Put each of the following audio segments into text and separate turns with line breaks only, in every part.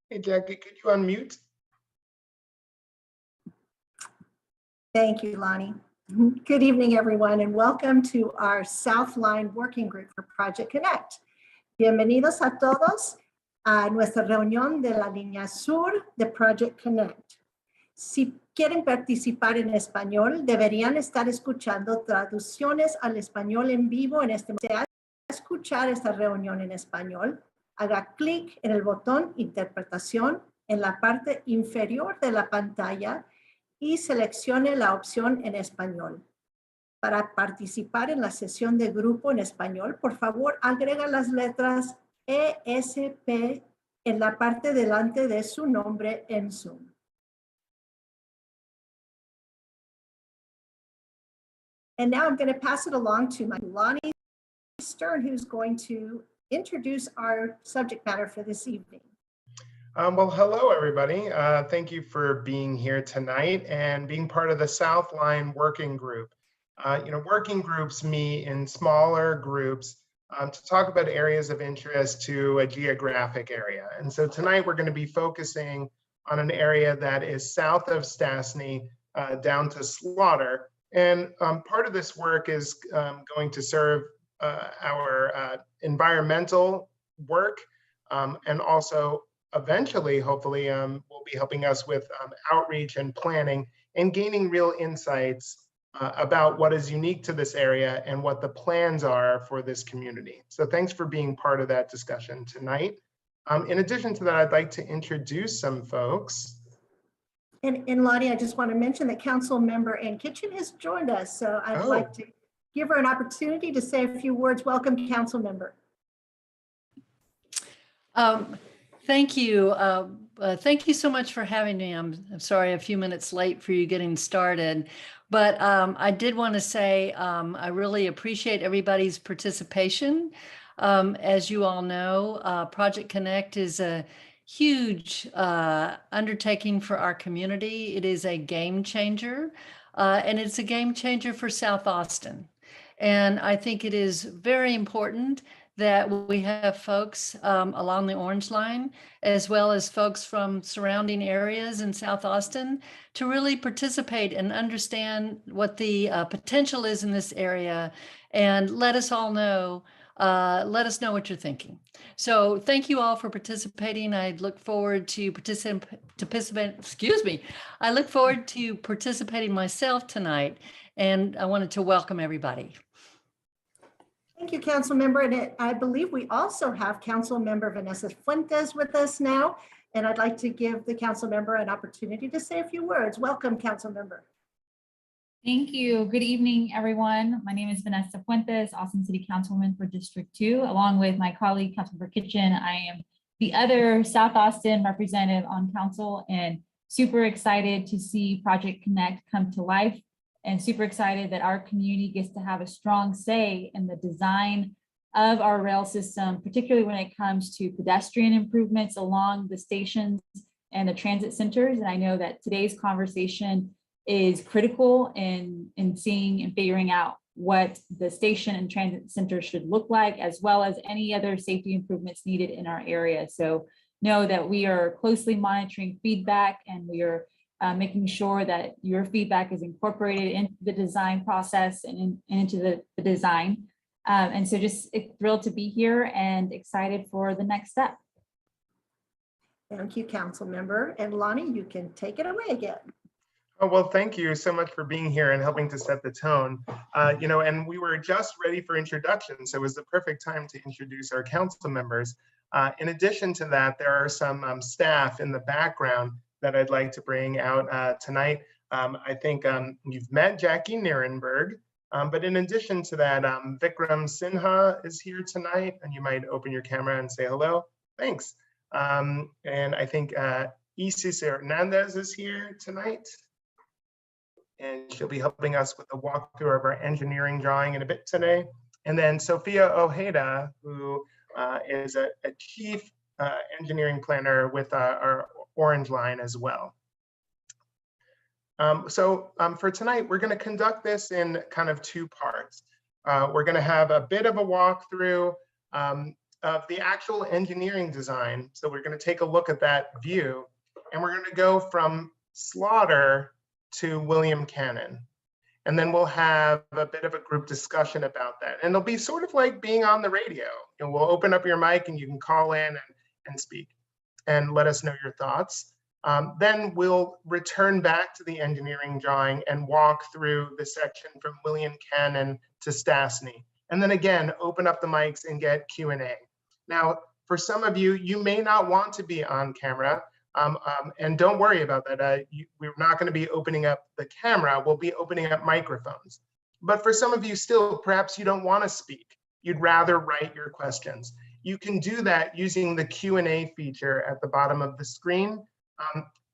Hey, Jackie, could you unmute?
Thank you, Lonnie. Good evening, everyone, and welcome to our South Line Working Group for Project Connect. Bienvenidos a todos a nuestra reunión de la línea sur de Project Connect. Si quieren participar en español, deberían estar escuchando traducciones al español en vivo en este momento. Si escuchar esta reunión en español, haga clic en el botón Interpretación en la parte inferior de la pantalla y seleccione la opción en español. Para participar en la sesión de grupo en español, por favor, agrega las letras ESP en la parte delante de su nombre en Zoom. And now I'm going to pass it along to my Lonnie Stern, who's going to introduce our subject matter for this evening.
Well, hello, everybody. Thank you for being here tonight and being part of the South Line Working Group. Working groups meet in smaller groups to talk about areas of interest to a geographic area. And so tonight we're going to be focusing on an area that is south of Stasny down to Slaughter. And part of this work is going to serve our environmental work and also eventually, hopefully, will be helping us with outreach and planning and gaining real insights about what is unique to this area and what the plans are for this community. So thanks for being part of that discussion tonight. In addition to that, I'd like to introduce some folks.
And Lonnie, I just want to mention that Council Member Ann Kitchen has joined us. So I'd like to give her an opportunity to say a few words. Welcome, Council Member.
Thank you. Thank you so much for having me. I'm sorry, a few minutes late for you getting started, but I did want to say I really appreciate everybody's participation. As you all know, Project Connect is a huge undertaking for our community. It is a game changer, and it's a game changer for South Austin. And I think it is very important that we have folks along the Orange Line, as well as folks from surrounding areas in South Austin, to really participate and understand what the potential is in this area, and let us know what you're thinking. So thank you all for participating. I look forward to I look forward to participating myself tonight, and I wanted to welcome everybody.
Thank you, Council Member. And I believe we also have Council Member Vanessa Fuentes with us now. And I'd like to give the Council Member an opportunity to say a few words. Welcome, Council Member.
Thank you. Good evening, everyone. My name is Vanessa Fuentes, Austin City Councilwoman for District 2. Along with my colleague, Councilmember Kitchen, I am the other South Austin representative on council, and super excited to see Project Connect come to life. And super excited that our community gets to have a strong say in the design of our rail system, particularly when it comes to pedestrian improvements along the stations and the transit centers. And I know that today's conversation is critical in seeing and figuring out what the station and transit center should look like, as well as any other safety improvements needed in our area. So know that we are closely monitoring feedback, and we are making sure that your feedback is incorporated into the design process and into the design. And so just thrilled to be here and excited for the next step.
Thank you, Council Member. And Lonnie, you can take it away again.
Oh, well, thank you so much for being here and helping to set the tone. And we were just ready for introductions, so it was the perfect time to introduce our council members. In addition to that, there are some staff in the background that I'd like to bring out tonight. I think you've met Jackie Nierenberg, but in addition to that, Vikram Sinha is here tonight, and you might open your camera and say hello. Thanks. And I think Isis Hernandez is here tonight, and she'll be helping us with the walkthrough of our engineering drawing in a bit today. And then Sophia Ojeda, who is a chief engineering planner with our Orange Line as well. For tonight, we're going to conduct this in kind of two parts. We're going to have a bit of a walkthrough of the actual engineering design. So we're going to take a look at that view, and we're going to go from Slaughter to William Cannon. And then we'll have a bit of a group discussion about that. And it'll be sort of like being on the radio. And we'll open up your mic and you can call in and speak and let us know your thoughts. Then we'll return back to the engineering drawing and walk through the section from William Cannon to Stasny. And then again, open up the mics and get Q&A. Now, for some of you, you may not want to be on camera. And don't worry about that. We're not going to be opening up the camera. We'll be opening up microphones. But for some of you still, perhaps you don't want to speak. You'd rather write your questions. You can do that using the Q&A feature at the bottom of the screen.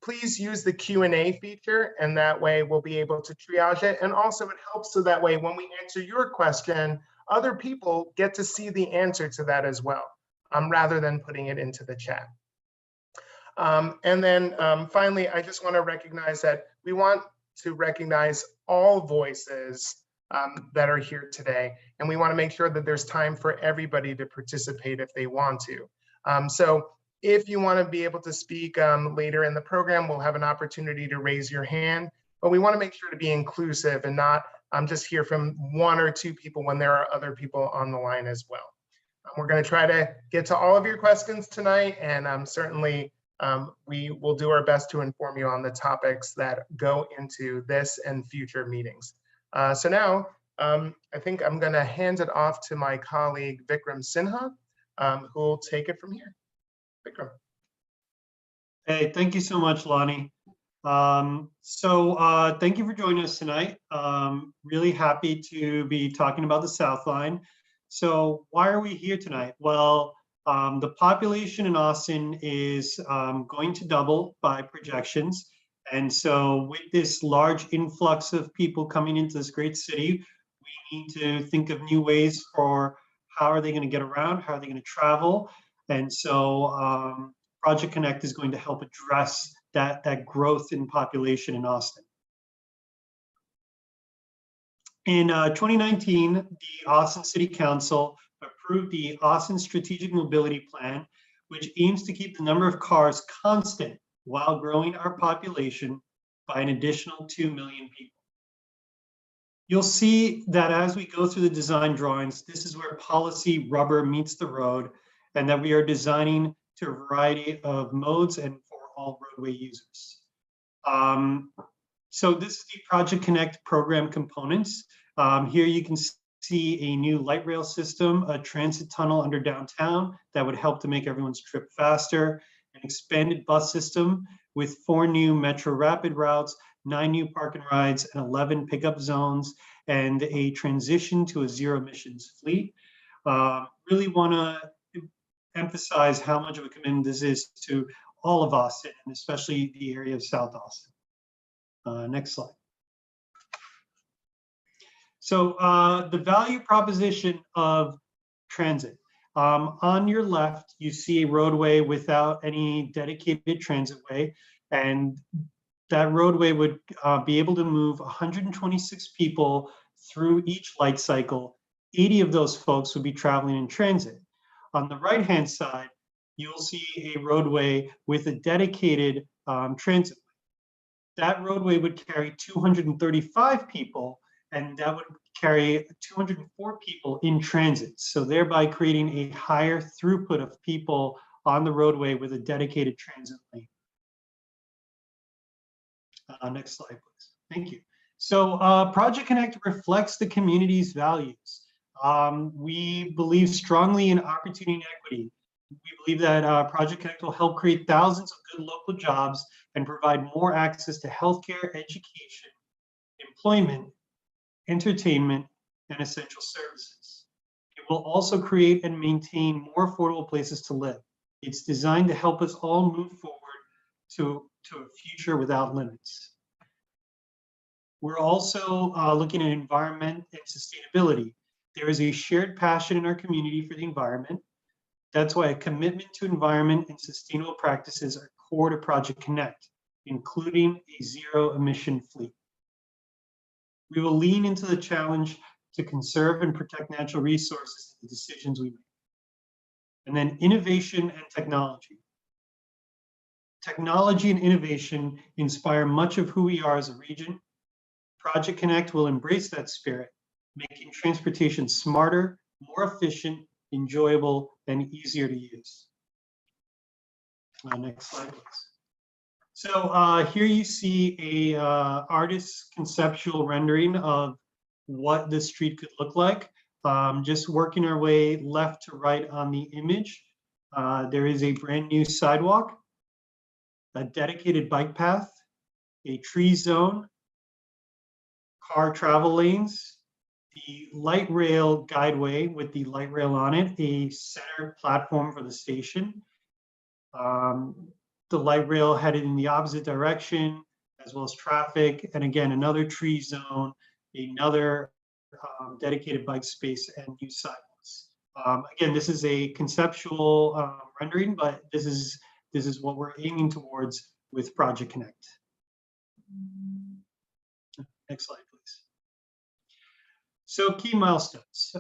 Please use the Q&A feature, and that way we'll be able to triage it. And also it helps so that way when we answer your question, other people get to see the answer to that as well, rather than putting it into the chat. And then finally, I just want to recognize that we want to recognize all voices that are here today. And we want to make sure that there's time for everybody to participate if they want to. So if you want to be able to speak later in the program, we'll have an opportunity to raise your hand. But we want to make sure to be inclusive and not just hear from one or two people when there are other people on the line as well. We're going to try to get to all of your questions tonight, and certainly we will do our best to inform you on the topics that go into this and future meetings. So now I think I'm going to hand it off to my colleague Vikram Sinha, who will take it from here. Vikram.
Hey, thank you so much, Lonnie. Thank you for joining us tonight. Really happy to be talking about the South Line. So why are we here tonight? Well, the population in Austin is going to double by projections. And so with this large influx of people coming into this great city, we need to think of new ways for how are they going to get around, how are they going to travel. And so Project Connect is going to help address that growth in population in Austin. In 2019, the Austin City Council approved the Austin Strategic Mobility Plan, which aims to keep the number of cars constant while growing our population by an additional 2 million people. You'll see that as we go through the design drawings, this is where policy rubber meets the road, and that we are designing to a variety of modes and for all roadway users. So this is the Project Connect program components. Here you can see a new light rail system, a transit tunnel under downtown that would help to make everyone's trip faster, an expanded bus system with 4 new Metro Rapid routes, 9 new park and rides, and 11 pickup zones, and a transition to a zero emissions fleet. Really want to emphasize how much of a commitment this is to all of Austin, and especially the area of South Austin. Next slide. So the value proposition of transit. On your left, you see a roadway without any dedicated transit way, and that roadway would be able to move 126 people through each light cycle. 80 of those folks would be traveling in transit. On the right-hand side, you'll see a roadway with a dedicated transit. That roadway would carry 235 people, and that would carry 204 people in transit. So thereby creating a higher throughput of people on the roadway with a dedicated transit lane. Next slide, please. Thank you. So Project Connect reflects the community's values. We believe strongly in opportunity and equity. We believe that Project Connect will help create thousands of good local jobs and provide more access to healthcare, education, employment, entertainment, and essential services. It will also create and maintain more affordable places to live. It's designed to help us all move forward to a future without limits. We're also looking at environment and sustainability. There is a shared passion in our community for the environment. That's why a commitment to environment and sustainable practices are core to Project Connect, including a zero emission fleet. We will lean into the challenge to conserve and protect natural resources in the decisions we make. And then innovation and technology. Technology and innovation inspire much of who we are as a region. Project Connect will embrace that spirit, making transportation smarter, more efficient, enjoyable, and easier to use. Next slide, please. So here you see a artist's conceptual rendering of what the street could look like. Just working our way left to right on the image. There is a brand new sidewalk, a dedicated bike path, a tree zone, car travel lanes, the light rail guideway with the light rail on it, a center platform for the station, the light rail headed in the opposite direction, as well as traffic, and again, another tree zone, another dedicated bike space, and new sidewalks. Again, this is a conceptual rendering, but this is what we're aiming towards with Project Connect. Next slide, please. So key milestones.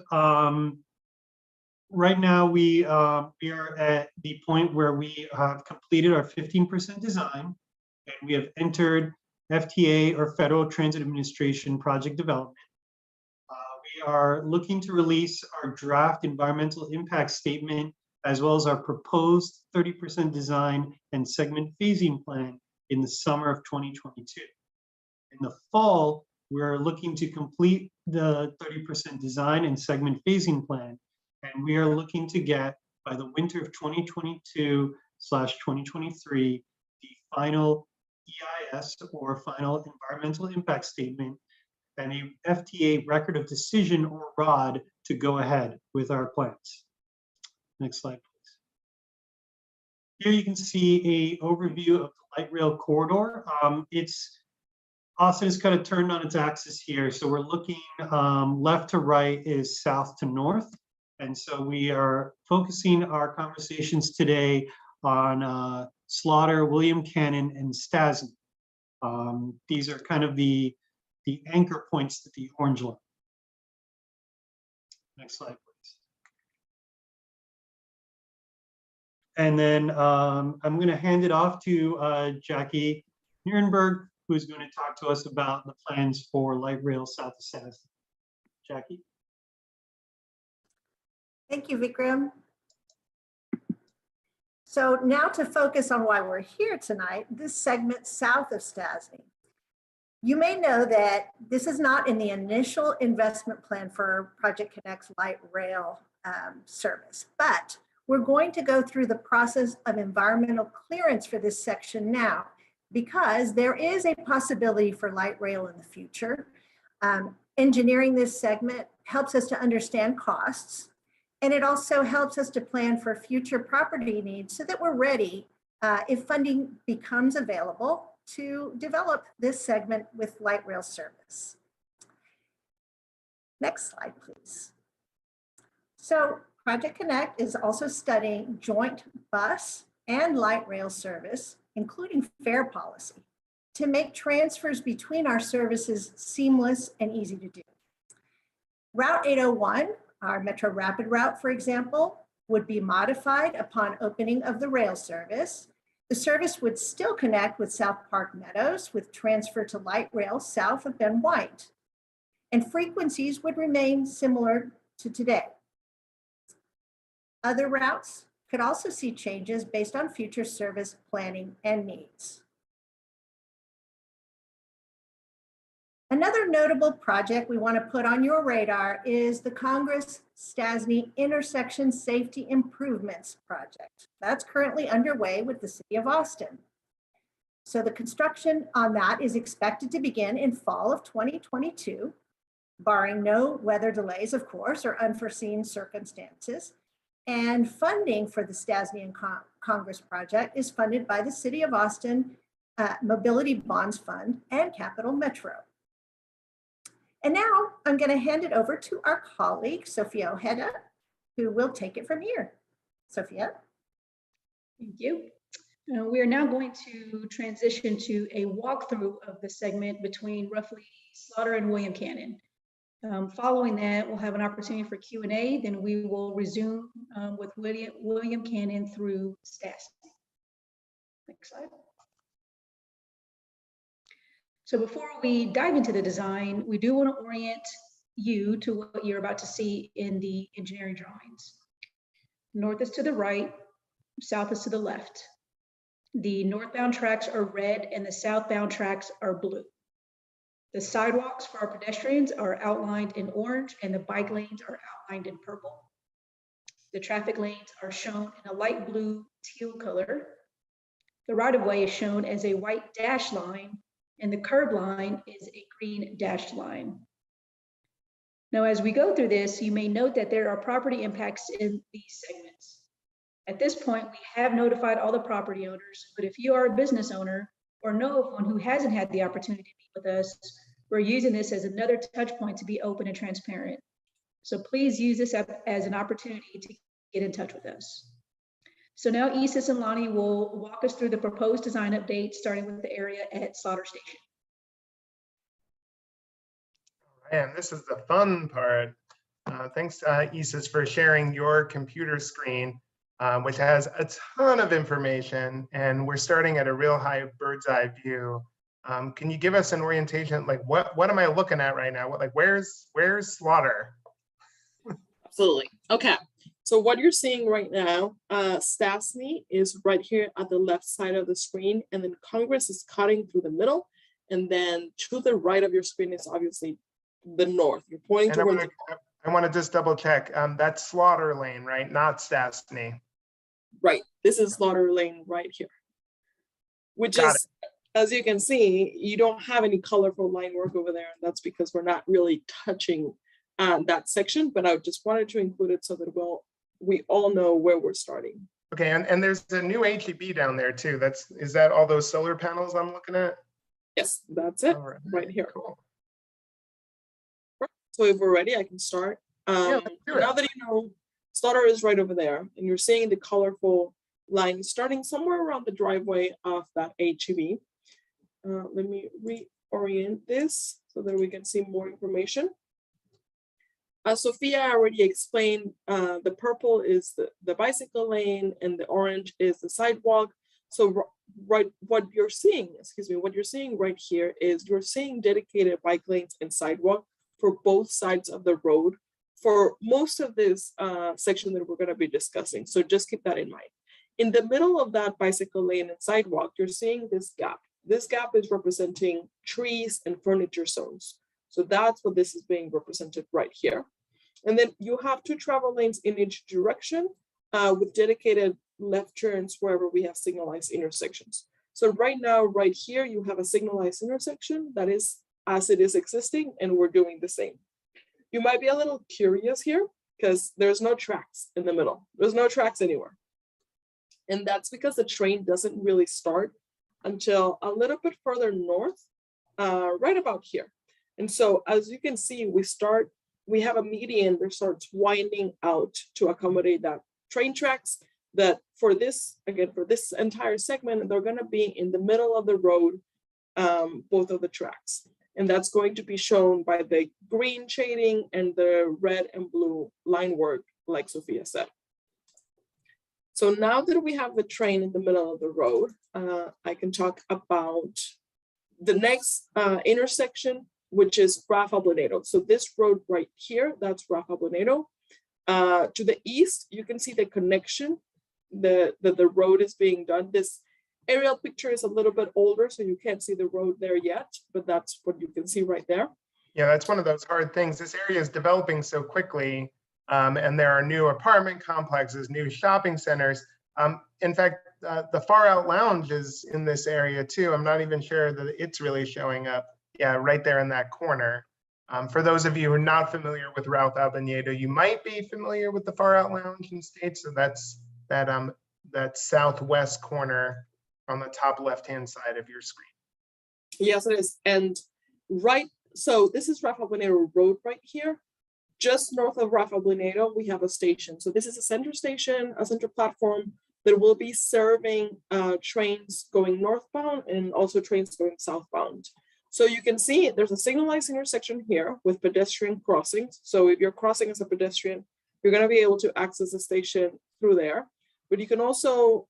Right now, we are at the point where we have completed our 15% design, and we have entered FTA, or Federal Transit Administration project development. We are looking to release our draft environmental impact statement, as well as our proposed 30% design and segment phasing plan in the summer of 2022. In the fall, we're looking to complete the 30% design and segment phasing plan, and we are looking to get, by the winter of 2022/2023, the final EIS, or final environmental impact statement, and a FTA record of decision, or ROD, to go ahead with our plans. Next slide, please. Here you can see an overview of the light rail corridor. Austin is kind of turned on its axis here. So we're looking left to right is south to north. And so we are focusing our conversations today on Slaughter, William Cannon, and Stasny. These are kind of the anchor points to the orange line. Next slide, please. And then I'm going to hand it off to Jackie Nierenberg, who's going to talk to us about the plans for light rail south of Stasny. Jackie?
Thank you, Vikram. So now to focus on why we're here tonight, this segment south of Stasny. You may know that this is not in the initial investment plan for Project Connect's light rail service, but we're going to go through the process of environmental clearance for this section now, because there is a possibility for light rail in the future. Engineering this segment helps us to understand costs, and it also helps us to plan for future property needs so that we're ready if funding becomes available to develop this segment with light rail service. Next slide, please. So Project Connect is also studying joint bus and light rail service, including fare policy, to make transfers between our services seamless and easy to do. Route 801, our Metro Rapid route, for example, would be modified upon opening of the rail service. The service would still connect with South Park Meadows with transfer to light rail south of Ben White, and frequencies would remain similar to today. Other routes could also see changes based on future service planning and needs. Another notable project we want to put on your radar is the Congress-Stasny Intersection Safety Improvements Project. That's currently underway with the City of Austin. So the construction on that is expected to begin in fall of 2022, barring no weather delays, of course, or unforeseen circumstances. And funding for the Stasny and Congress project is funded by the City of Austin Mobility Bonds Fund and Capital Metro. And now I'm going to hand it over to our colleague, Sophia Ojeda, who will take it from here. Sophia.
Thank you. We are now going to transition to a walkthrough of the segment between roughly Slaughter and William Cannon. Following that, we'll have an opportunity for Q&A. Then we will resume with William Cannon through Stasny. Next slide. So before we dive into the design, we do want to orient you to what you're about to see in the engineering drawings. North is to the right, south is to the left. The northbound tracks are red and the southbound tracks are blue. The sidewalks for our pedestrians are outlined in orange and the bike lanes are outlined in purple. The traffic lanes are shown in a light blue teal color. The right-of-way is shown as a white dashed line and the curb line is a green dashed line. Now, as we go through this, you may note that there are property impacts in these segments. At this point, we have notified all the property owners, but if you are a business owner or know of one who hasn't had the opportunity to meet with us, we're using this as another touch point to be open and transparent. So please use this as an opportunity to get in touch with us. So now Isis and Lonnie will walk us through the proposed design update, starting with the area at Slaughter Station.
And this is the fun part. Thanks, Isis, for sharing your computer screen, which has a ton of information. And we're starting at a real high bird's eye view. Can you give us an orientation? Like, what am I looking at right now? Where's Slaughter?
Absolutely. Okay. So what you're seeing right now, Stasny is right here at the left side of the screen, and then Congress is cutting through the middle. And then to the right of your screen is obviously the north. You're pointing towards.
I want to just double check. That's Slaughter Lane, right? Not Stasny.
Right. This is Slaughter Lane right here, which is, as you can see, you don't have any colorful line work over there. And that's because we're not really touching that section, but I just wanted to include it so that we all know where we're starting.
Okay, and there's a new HEB down there too. Is that all those solar panels I'm looking at?
Yes, that's it, right here.
Cool.
So if we're ready, I can start.
Yeah, let's do it.
Now that you know, Slaughter is right over there, and you're seeing the colorful line starting somewhere around the driveway of that HEB. Let me reorient this so that we can see more information. As Sophia already explained, the purple is the bicycle lane and the orange is the sidewalk. So what you're seeing right here is you're seeing dedicated bike lanes and sidewalk for both sides of the road for most of this section that we're going to be discussing. So just keep that in mind. In the middle of that bicycle lane and sidewalk, you're seeing this gap. This gap is representing trees and furniture zones. So that's what this is being represented right here. And then you have two travel lanes in each direction with dedicated left turns wherever we have signalized intersections. So right now, right here, you have a signalized intersection that is as it is existing, and we're doing the same. You might be a little curious here because there's no tracks in the middle. There's no tracks anywhere. And that's because the train doesn't really start until a little bit further north, right about here. And so as you can see, we have a median that starts winding out to accommodate that train tracks that for this entire segment, they're gonna be in the middle of the road, both of the tracks. And that's going to be shown by the green shading and the red and blue line work, like Sophia said. So now that we have the train in the middle of the road, I can talk about the next intersection, which is Rafa Bonedo. So this road right here, that's Rafa Bonedo. To the east, you can see the connection, the road is being done. This aerial picture is a little bit older, so you can't see the road there yet, but that's what you can see right there.
Yeah, that's one of those hard things. This area is developing so quickly, and there are new apartment complexes, new shopping centers. In fact, the Far Out Lounge is in this area too. I'm not even sure that it's really showing up. Yeah, right there in that corner. For those of you who are not familiar with Rafa Bonedo, you might be familiar with the Far Out Lounge in States. So that's that southwest corner on the top left-hand side of your screen.
Yes, it is. And so this is Rafa Bonedo Road right here. Just north of Rafa Bonedo, we have a station. So this is a center station, a center platform that will be serving trains going northbound and also trains going southbound. So you can see there's a signalized intersection here with pedestrian crossings. So if you're crossing as a pedestrian, you're going to be able to access the station through there. But you can also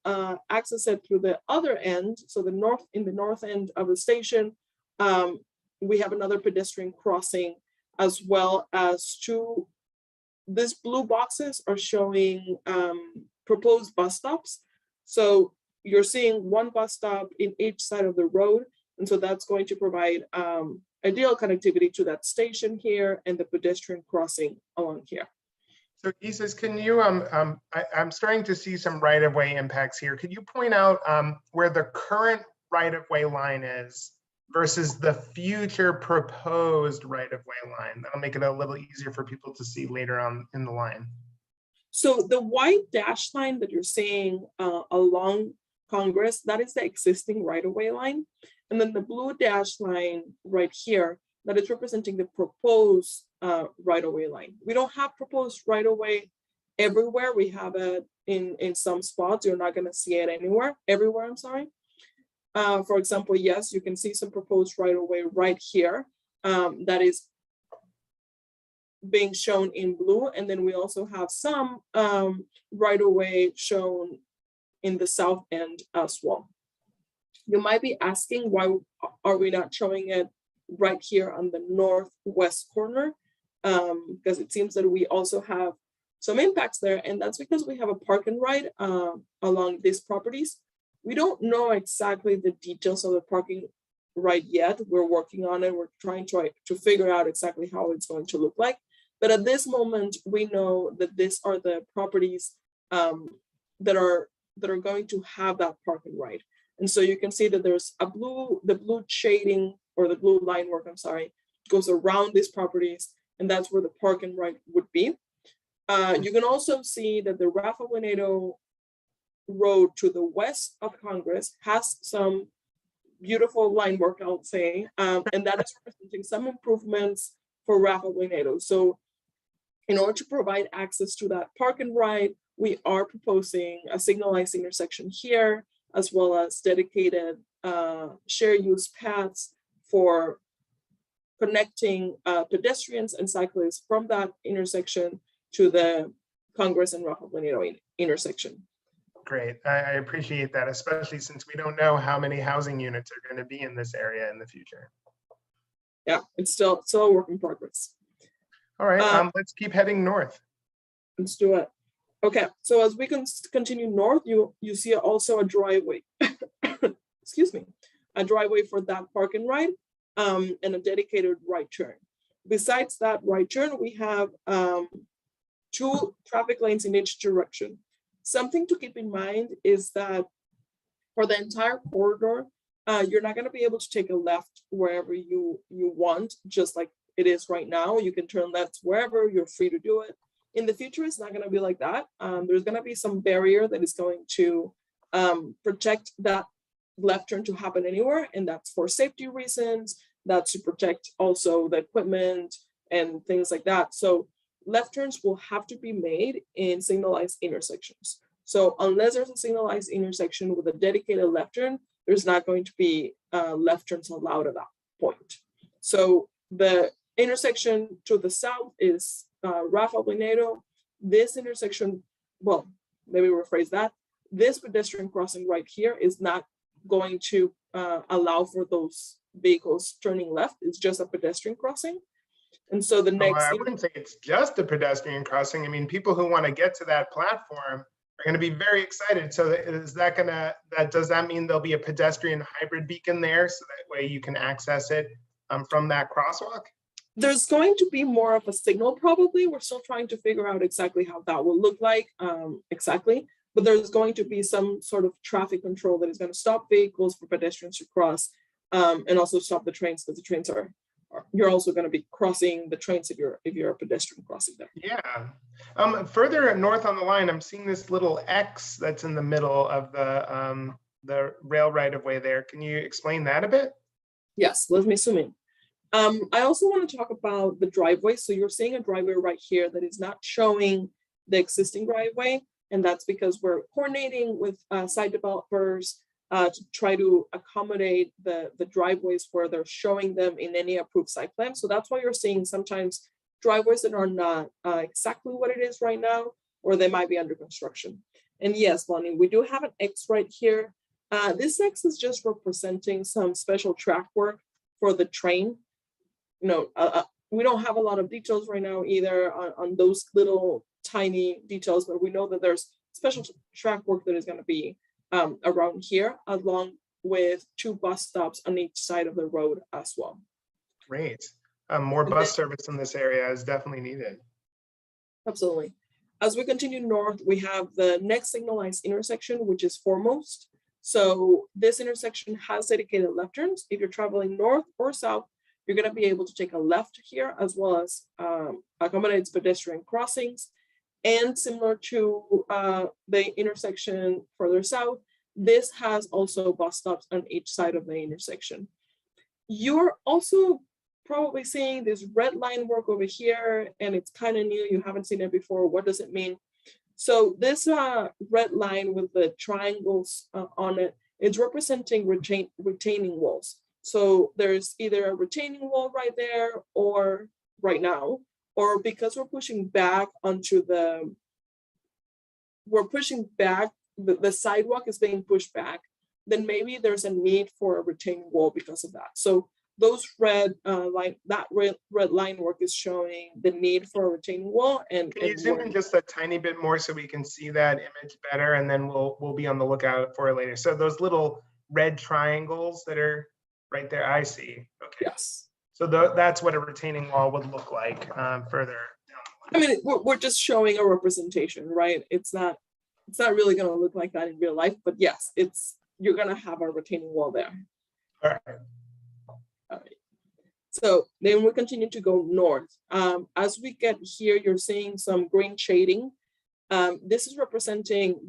access it through the other end. So in the north end of the station, we have another pedestrian crossing, as well as two. These blue boxes are showing proposed bus stops. So you're seeing one bus stop in each side of the road. And so that's going to provide ideal connectivity to that station here and the pedestrian crossing along here.
So Isis, can you, I'm starting to see some right-of-way impacts here. Could you point out where the current right-of-way line is versus the future proposed right-of-way line? That'll make it a little easier for people to see later on in the line.
So the white dashed line that you're seeing along Congress, that is the existing right-of-way line. And then the blue dashed line right here, that is representing the proposed right-of-way line. We don't have proposed right-of-way everywhere. We have it in some spots. You're not going to see it everywhere, I'm sorry. For example, yes, you can see some proposed right-of-way right here that is being shown in blue. And then we also have some right-of-way shown in the south end as well. You might be asking, why are we not showing it right here on the northwest corner? Because it seems that we also have some impacts there, and that's because we have a park and ride along these properties. We don't know exactly the details of the parking ride yet. We're working on it. We're trying to figure out exactly how it's going to look like. But at this moment, we know that these are the properties that are going to have that park and ride. And so you can see that there's the blue shading, or the blue line work, I'm sorry, goes around these properties, and that's where the park and ride would be. You can also see that the Rafa Buenedo Road to the west of Congress has some beautiful line work, I would say, and that is representing some improvements for Rafa Buenedo. So in order to provide access to that park and ride, we are proposing a signalized intersection here, as well as dedicated share use paths for connecting pedestrians and cyclists from that intersection to the Congress and Rafa Buenedo intersection.
Great, I appreciate that, especially since we don't know how many housing units are going to be in this area in the future.
Yeah, it's still a work in progress.
All right, let's keep heading north.
Let's do it. Okay, so as we can continue north, you see also a driveway, excuse me, a driveway for that park and ride, and a dedicated right turn. Besides that right turn, we have 2 traffic lanes in each direction. Something to keep in mind is that for the entire corridor, you're not going to be able to take a left wherever you want, just like it is right now. You can turn left wherever, you're free to do it. In the future, it's not going to be like that. There's going to be some barrier that is going to protect that left turn to happen anywhere, and that's for safety reasons. That's to protect also the equipment and things like that. So left turns will have to be made in signalized intersections. So unless there's a signalized intersection with a dedicated left turn, there's not going to be left turns allowed at that point. So the intersection to the south is Rafa Buenedo. This intersection, well, maybe rephrase that. This pedestrian crossing right here is not going to allow for those vehicles turning left. It's just a pedestrian crossing. And so the next—
I wouldn't say it's just a pedestrian crossing. I mean, people who want to get to that platform are going to be very excited. So is that going to, does that mean there'll be a pedestrian hybrid beacon there so that way you can access it from that crosswalk?
There's going to be more of a signal probably. We're still trying to figure out exactly how that will look like exactly. But there's going to be some sort of traffic control that is going to stop vehicles for pedestrians to cross, and also stop the trains, because the trains you're also going to be crossing the trains if you're a pedestrian crossing there.
Yeah. Further north on the line, I'm seeing this little X that's in the middle of the rail right of way there. Can you explain that a bit?
Yes, let me zoom in. I also want to talk about the driveway. So you're seeing a driveway right here that is not showing the existing driveway. And that's because we're coordinating with site developers to try to accommodate the driveways where they're showing them in any approved site plan. So that's why you're seeing sometimes driveways that are not exactly what it is right now, or they might be under construction. And yes, Lonnie, we do have an X right here. This X is just representing some special track work for the train. You know, we don't have a lot of details right now either on those little tiny details, but we know that there's special track work that is going to be around here, along with 2 bus stops on each side of the road as well.
Great. More bus service in this area is definitely needed.
Absolutely. As we continue north, we have the next signalized intersection, which is Foremost. So this intersection has dedicated left turns. If you're traveling north or south, you're going to be able to take a left here, as well as accommodates pedestrian crossings. And similar to the intersection further south, this has also bus stops on each side of the intersection. You're also probably seeing this red line work over here, and it's kind of new. You haven't seen it before. What does it mean? So this red line with the triangles on it is representing retaining walls. So there's either a retaining wall right there, or right now, or because we're pushing back onto the sidewalk is being pushed back, then maybe there's a need for a retaining wall because of that. So those red line work is showing the need for a retaining wall. And
can you zoom in just a tiny bit more so we can see that image better, and then we'll be on the lookout for it later. So those little red triangles that are right there, I see. Okay.
Yes.
So that's what a retaining wall would look like further down.
I mean, we're just showing a representation, right? It's not really going to look like that in real life, but yes, you're going to have a retaining wall there.
All right.
All right. So then we continue to go north. As we get here, you're seeing some green shading. This is representing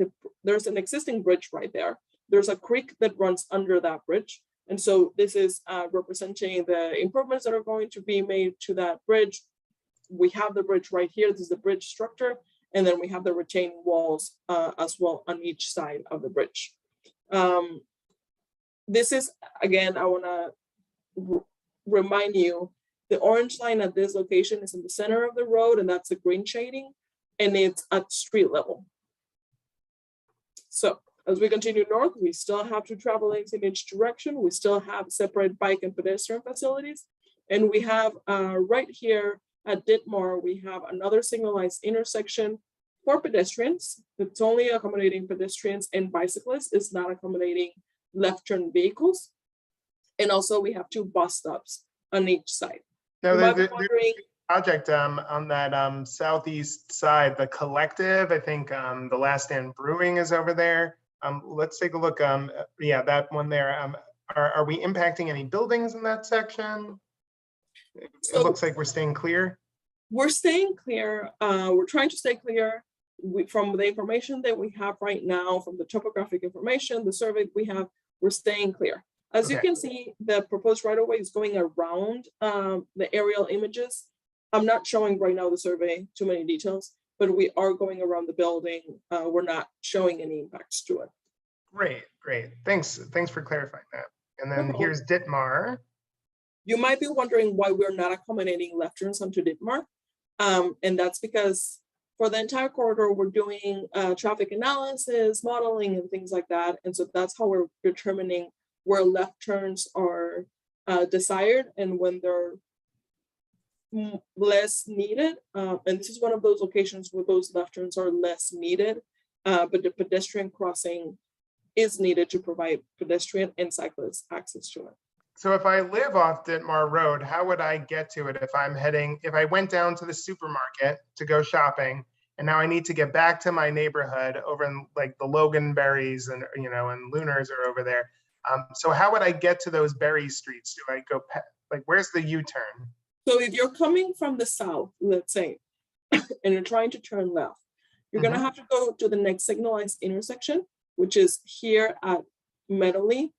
there's an existing bridge right there. There's a creek that runs under that bridge. And so this is representing the improvements that are going to be made to that bridge. We have the bridge right here. This is the bridge structure. And then we have the retaining walls as well on each side of the bridge. This is, again, I want to remind you, the orange line at this location is in the center of the road, and that's the green shading, and it's at street level. So as we continue north, we still have 2 travel lanes in each direction. We still have separate bike and pedestrian facilities. And we have right here at Ditmar, we have another signalized intersection for pedestrians. It's only accommodating pedestrians and bicyclists. It's not accommodating left turn vehicles. And also we have 2 bus stops on each side.
Now the project on that southeast side, the Collective, I think the Last Stand Brewing is over there. Let's take a look. Yeah, that one there. Are we impacting any buildings in that section? It looks like we're staying clear.
We're staying clear. We're trying to stay clear from the information that we have right now, from the topographic information, the survey we have, we're staying clear. As you can see, the proposed right-of-way is going around the aerial images. I'm not showing right now the survey too many details, but we are going around the building. We're not showing any impacts to it.
Great. Thanks for clarifying that. And then here's Ditmar.
You might be wondering why we're not accommodating left turns onto Ditmar. And that's because for the entire corridor, we're doing traffic analysis, modeling, and things like that. And so that's how we're determining where left turns are desired and when they're less needed. And this is one of those locations where those left turns are less needed, but the pedestrian crossing is needed to provide pedestrian and cyclist access to it.
So if I live off Ditmar Road, how would I get to it if I went down to the supermarket to go shopping, and now I need to get back to my neighborhood over in like the Loganberries and and Lunars are over there. So how would I get to those Berry streets? Do I go where's the U-turn?
So if you're coming from the south, let's say, and you're trying to turn left, you're gonna have to go to the next signalized intersection, which is here at Medley.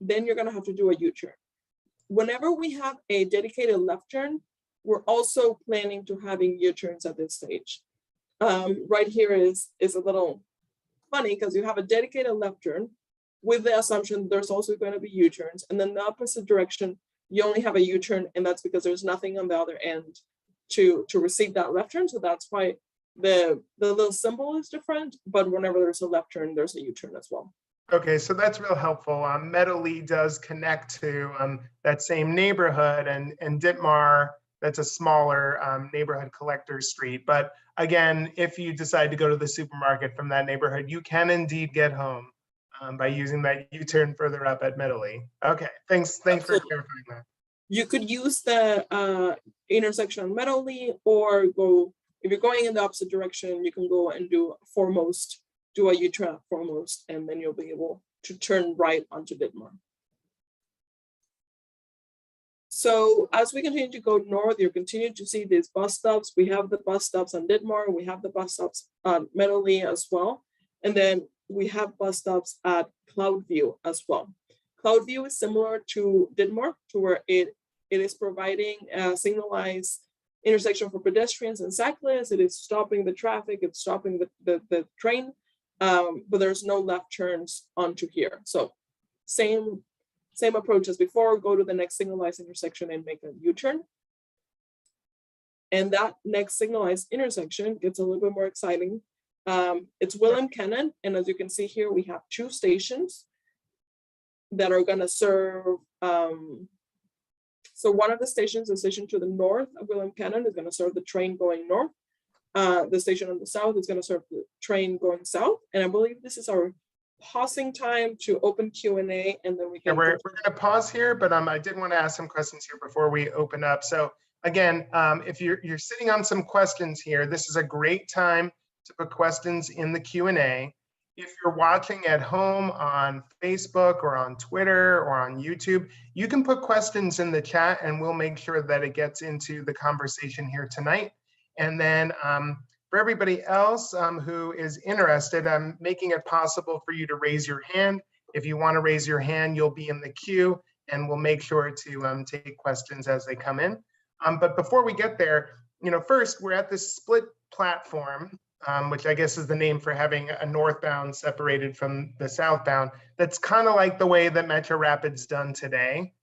Then you're gonna have to do a U-turn. Whenever we have a dedicated left turn, we're also planning to having U-turns at this stage. Right here is a little funny because you have a dedicated left turn, with the assumption there's also going to be U-turns, and then the opposite direction, you only have a U-turn, and that's because there's nothing on the other end to receive that left turn. So that's why the little symbol is different, but whenever there's a left turn, there's a U-turn as well.
Okay, so that's real helpful. Meadow does connect to that same neighborhood, and Ditmar, that's a smaller neighborhood collector street. But again, if you decide to go to the supermarket from that neighborhood, you can indeed get home by using that U-turn further up at Meadow. Okay, thanks for clarifying that.
You could use the intersection on Meadow, or go, if you're going in the opposite direction, you can go and do a U-turn at Foremost, and then you'll be able to turn right onto Ditmar. So as we continue to go north, you continue to see these bus stops. We have the bus stops on Ditmar, we have the bus stops on Meadow as well. And then we have bus stops at Cloudview as well. Cloudview is similar to Ditmar, to where it is providing a signalized intersection for pedestrians and cyclists. It is stopping the traffic, it's stopping the train, but there's no left turns onto here. So same approach as before, go to the next signalized intersection and make a U-turn. And that next signalized intersection gets a little bit more exciting. It's William Cannon, and as you can see here, we have 2 stations that are gonna serve, so one of the stations, the station to the north of William Cannon, is gonna serve the train going north. The station on the south is gonna serve the train going south. And I believe this is our pausing time to open Q&A, and then we can.
Yeah, we're going to pause here, but I did want to ask some questions here before we open up. So again, if you're sitting on some questions here, this is a great time to put questions in the Q&A. If you're watching at home on Facebook or on Twitter or on YouTube, you can put questions in the chat, and we'll make sure that it gets into the conversation here tonight. And then for everybody else who is interested, I'm making it possible for you to raise your hand. If you want to raise your hand, you'll be in the queue, and we'll make sure to take questions as they come in. But before we get there, first, we're at this split platform, which I guess is the name for having a northbound separated from the southbound. That's kind of like the way that Metro Rapid's done today.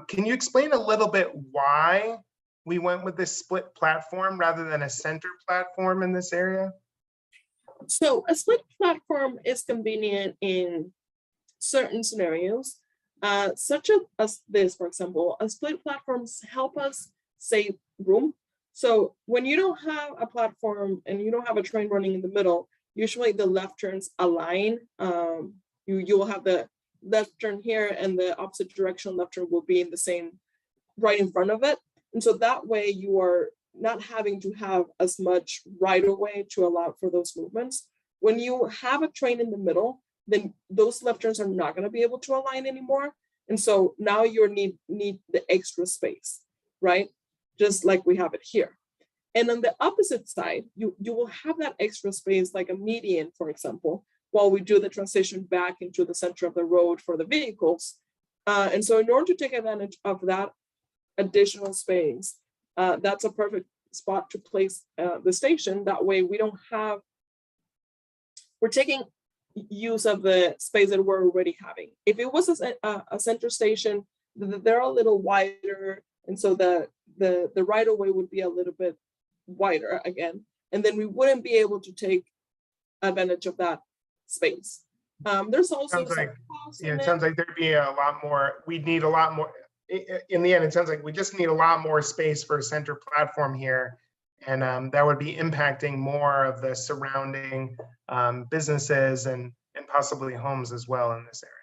Can you explain a little bit why we went with this split platform rather than a center platform in this area?
So a split platform is convenient in certain scenarios, such as this, for example. A split platforms help us save room. So when you don't have a platform and you don't have a train running in the middle, usually the left turns align. You will have the left turn here, and the opposite direction left turn will be in the same, right in front of it. And so that way you are not having to have as much right of way to allow for those movements. When you have a train in the middle, then those left turns are not going to be able to align anymore. And so now you need the extra space, right? Just like we have it here. And on the opposite side, you will have that extra space, like a median, for example, while we do the transition back into the center of the road for the vehicles. And so in order to take advantage of that additional space, that's a perfect spot to place the station. That way we're taking use of the space that we're already having. If it was a center station, they're a little wider, and so the right of way would be a little bit wider again, and then we wouldn't be able to take advantage of that space. There's also
it sounds like there'd be a lot more. We'd need a lot more. In the end, it sounds like we just need a lot more space for a center platform here, and that would be impacting more of the surrounding businesses and possibly homes as well in this area.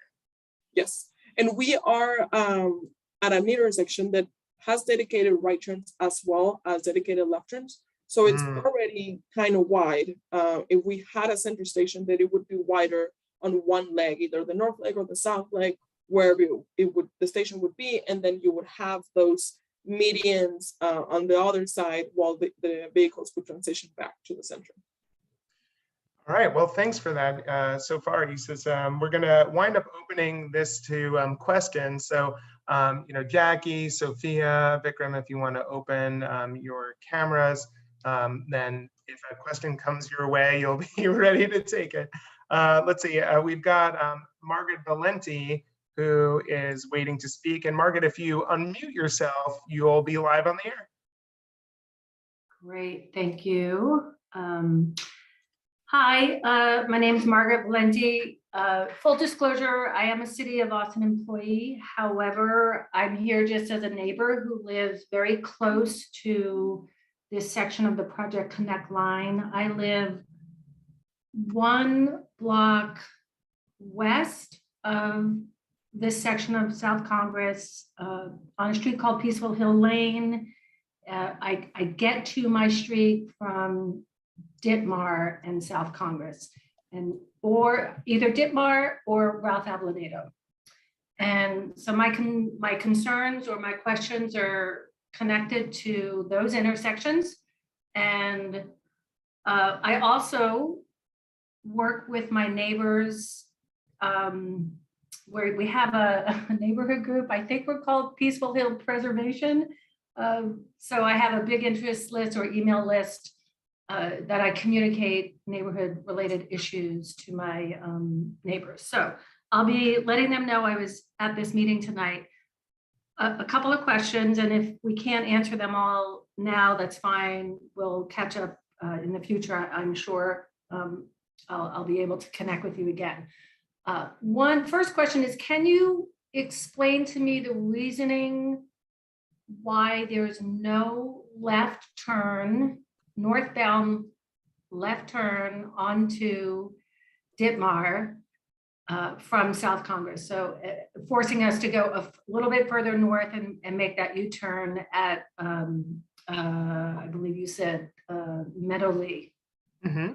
Yes, and we are at an intersection that has dedicated right turns as well as dedicated left turns. So it's already kind of wide. If we had a center station, that it would be wider on one leg, either the north leg or the south leg, wherever the station would be, and then you would have those medians on the other side while the vehicles would transition back to the center.
All right, well, thanks for that so far. He says we're gonna wind up opening this to questions. So, Jackie, Sophia, Vikram, if you wanna open your cameras, then if a question comes your way, you'll be ready to take it. Let's see, we've got Margaret Valenti, who is waiting to speak. And Margaret, if you unmute yourself, you'll be live on the air.
Great, thank you. Hi, my name is Margaret Valenti. Full disclosure, I am a City of Austin employee. However, I'm here just as a neighbor who lives very close to this section of the Project Connect line. I live 1 block west of this section of South Congress on a street called Peaceful Hill Lane. I get to my street from Ditmar and South Congress, or either Ditmar or Ralph Ablanedo. And so my concerns or my questions are connected to those intersections. And I also work with my neighbors where we have a neighborhood group. I think we're called Peaceful Hill Preservation. So I have a big interest list or email list that I communicate neighborhood related issues to my neighbors. So I'll be letting them know I was at this meeting tonight. A couple of questions, and if we can't answer them all now, that's fine. We'll catch up in the future. I'm sure I'll be able to connect with you again. First question is, can you explain to me the reasoning why there's no left turn, northbound left turn onto Ditmar from South Congress? So forcing us to go a little bit further north and make that U-turn at, I believe you said Meadow Lee.
Mm-hmm.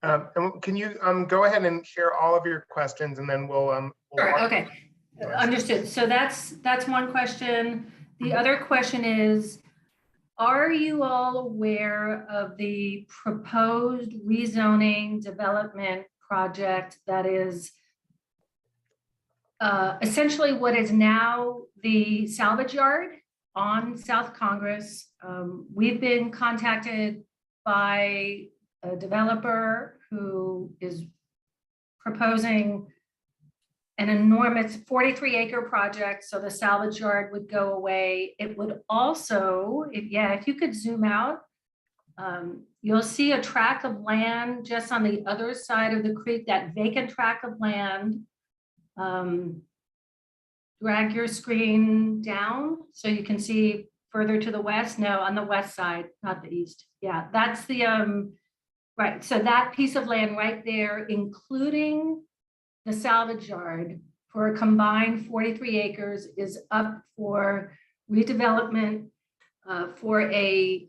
And can you go ahead and share all of your questions, and then we'll
Sure, okay, understood. So that's one question. The other question is, are you all aware of the proposed rezoning development project that is essentially what is now the salvage yard on South Congress? We've been contacted by a developer who is proposing an enormous 43-acre project. So the salvage yard would go away. It would also, if you could zoom out, you'll see a tract of land just on the other side of the creek, that vacant tract of land. Drag your screen down so you can see further to the west. No, on the west side, not the east. Yeah, that's the, right. So that piece of land right there, including the salvage yard, for a combined 43 acres, is up for redevelopment for a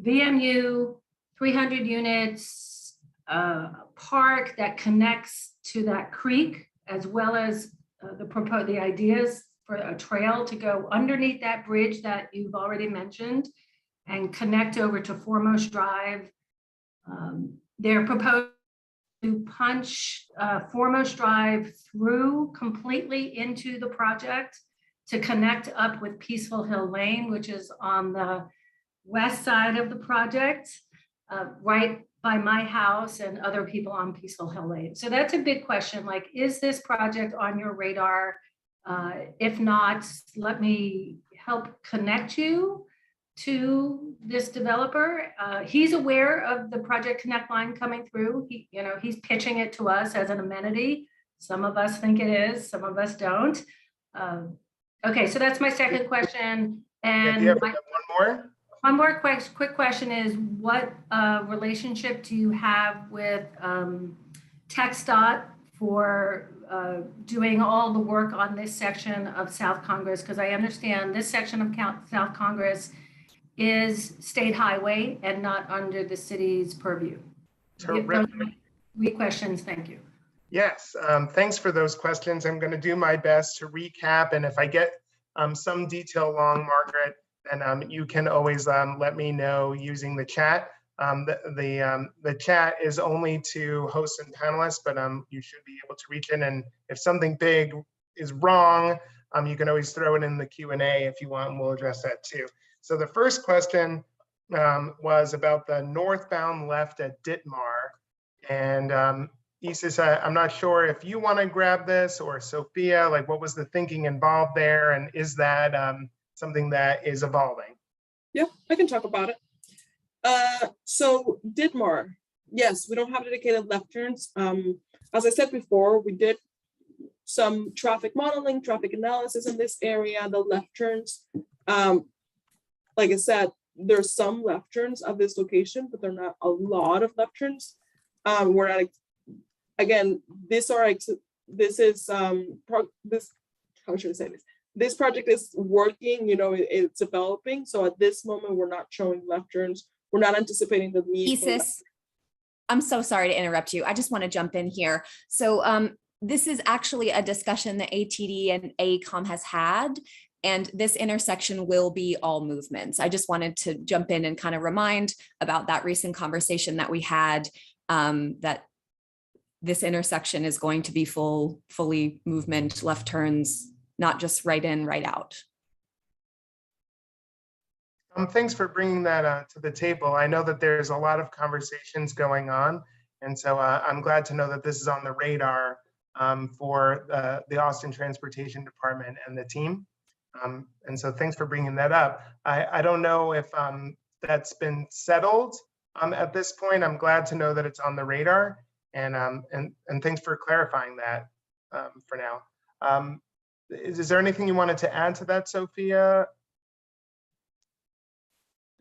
VMU, 300 units, park that connects to that creek, as well as the ideas for a trail to go underneath that bridge that you've already mentioned and connect over to Foremost Drive. They're proposed to punch Foremost Drive through completely into the project to connect up with Peaceful Hill Lane, which is on the west side of the project, right by my house and other people on Peaceful Hill Lane. So that's a big question. Like, is this project on your radar? If not, let me help connect you to this developer. He's aware of the Project Connect line coming through. He's pitching it to us as an amenity. Some of us think it is, some of us don't. Okay, so that's my second question. And
you have one more?
One more quick question is, what relationship do you have with TxDOT for doing all the work on this section of South Congress? Because I understand this section of South Congress is state highway and not under the city's purview. Those are my 3 questions, thank you.
Yes, thanks for those questions. I'm going to do my best to recap, and if I get some detail wrong, Margaret, then you can always let me know using the chat. The chat is only to hosts and panelists, but you should be able to reach in, and if something big is wrong, you can always throw it in the Q&A if you want, and we'll address that too. So the first question was about the northbound left at Ditmar, and Isis, I'm not sure if you want to grab this, or Sophia, like what was the thinking involved there? And is that something that is evolving?
Yeah, I can talk about it. So Ditmar, yes, we don't have dedicated left turns. As I said before, we did some traffic modeling, traffic analysis in this area, the left turns. Like I said, there's some left turns at this location, but they're not a lot of left turns. We're not, again, this is how should I say this? This project is working, it's developing. So at this moment, we're not showing left turns. We're not anticipating the need.
Isis, I'm so sorry to interrupt you. I just want to jump in here. So this is actually a discussion that ATD and AECOM has had, and this intersection will be all movements. I just wanted to jump in and kind of remind about that recent conversation that we had, that this intersection is going to be fully movement, left turns, not just right in, right out.
Thanks for bringing that to the table. I know that there's a lot of conversations going on, and so I'm glad to know that this is on the radar for the Austin Transportation Department and the team. And so thanks for bringing that up. I don't know if that's been settled at this point. I'm glad to know that it's on the radar, and thanks for clarifying that for now. Is there anything you wanted to add to that, Sophia?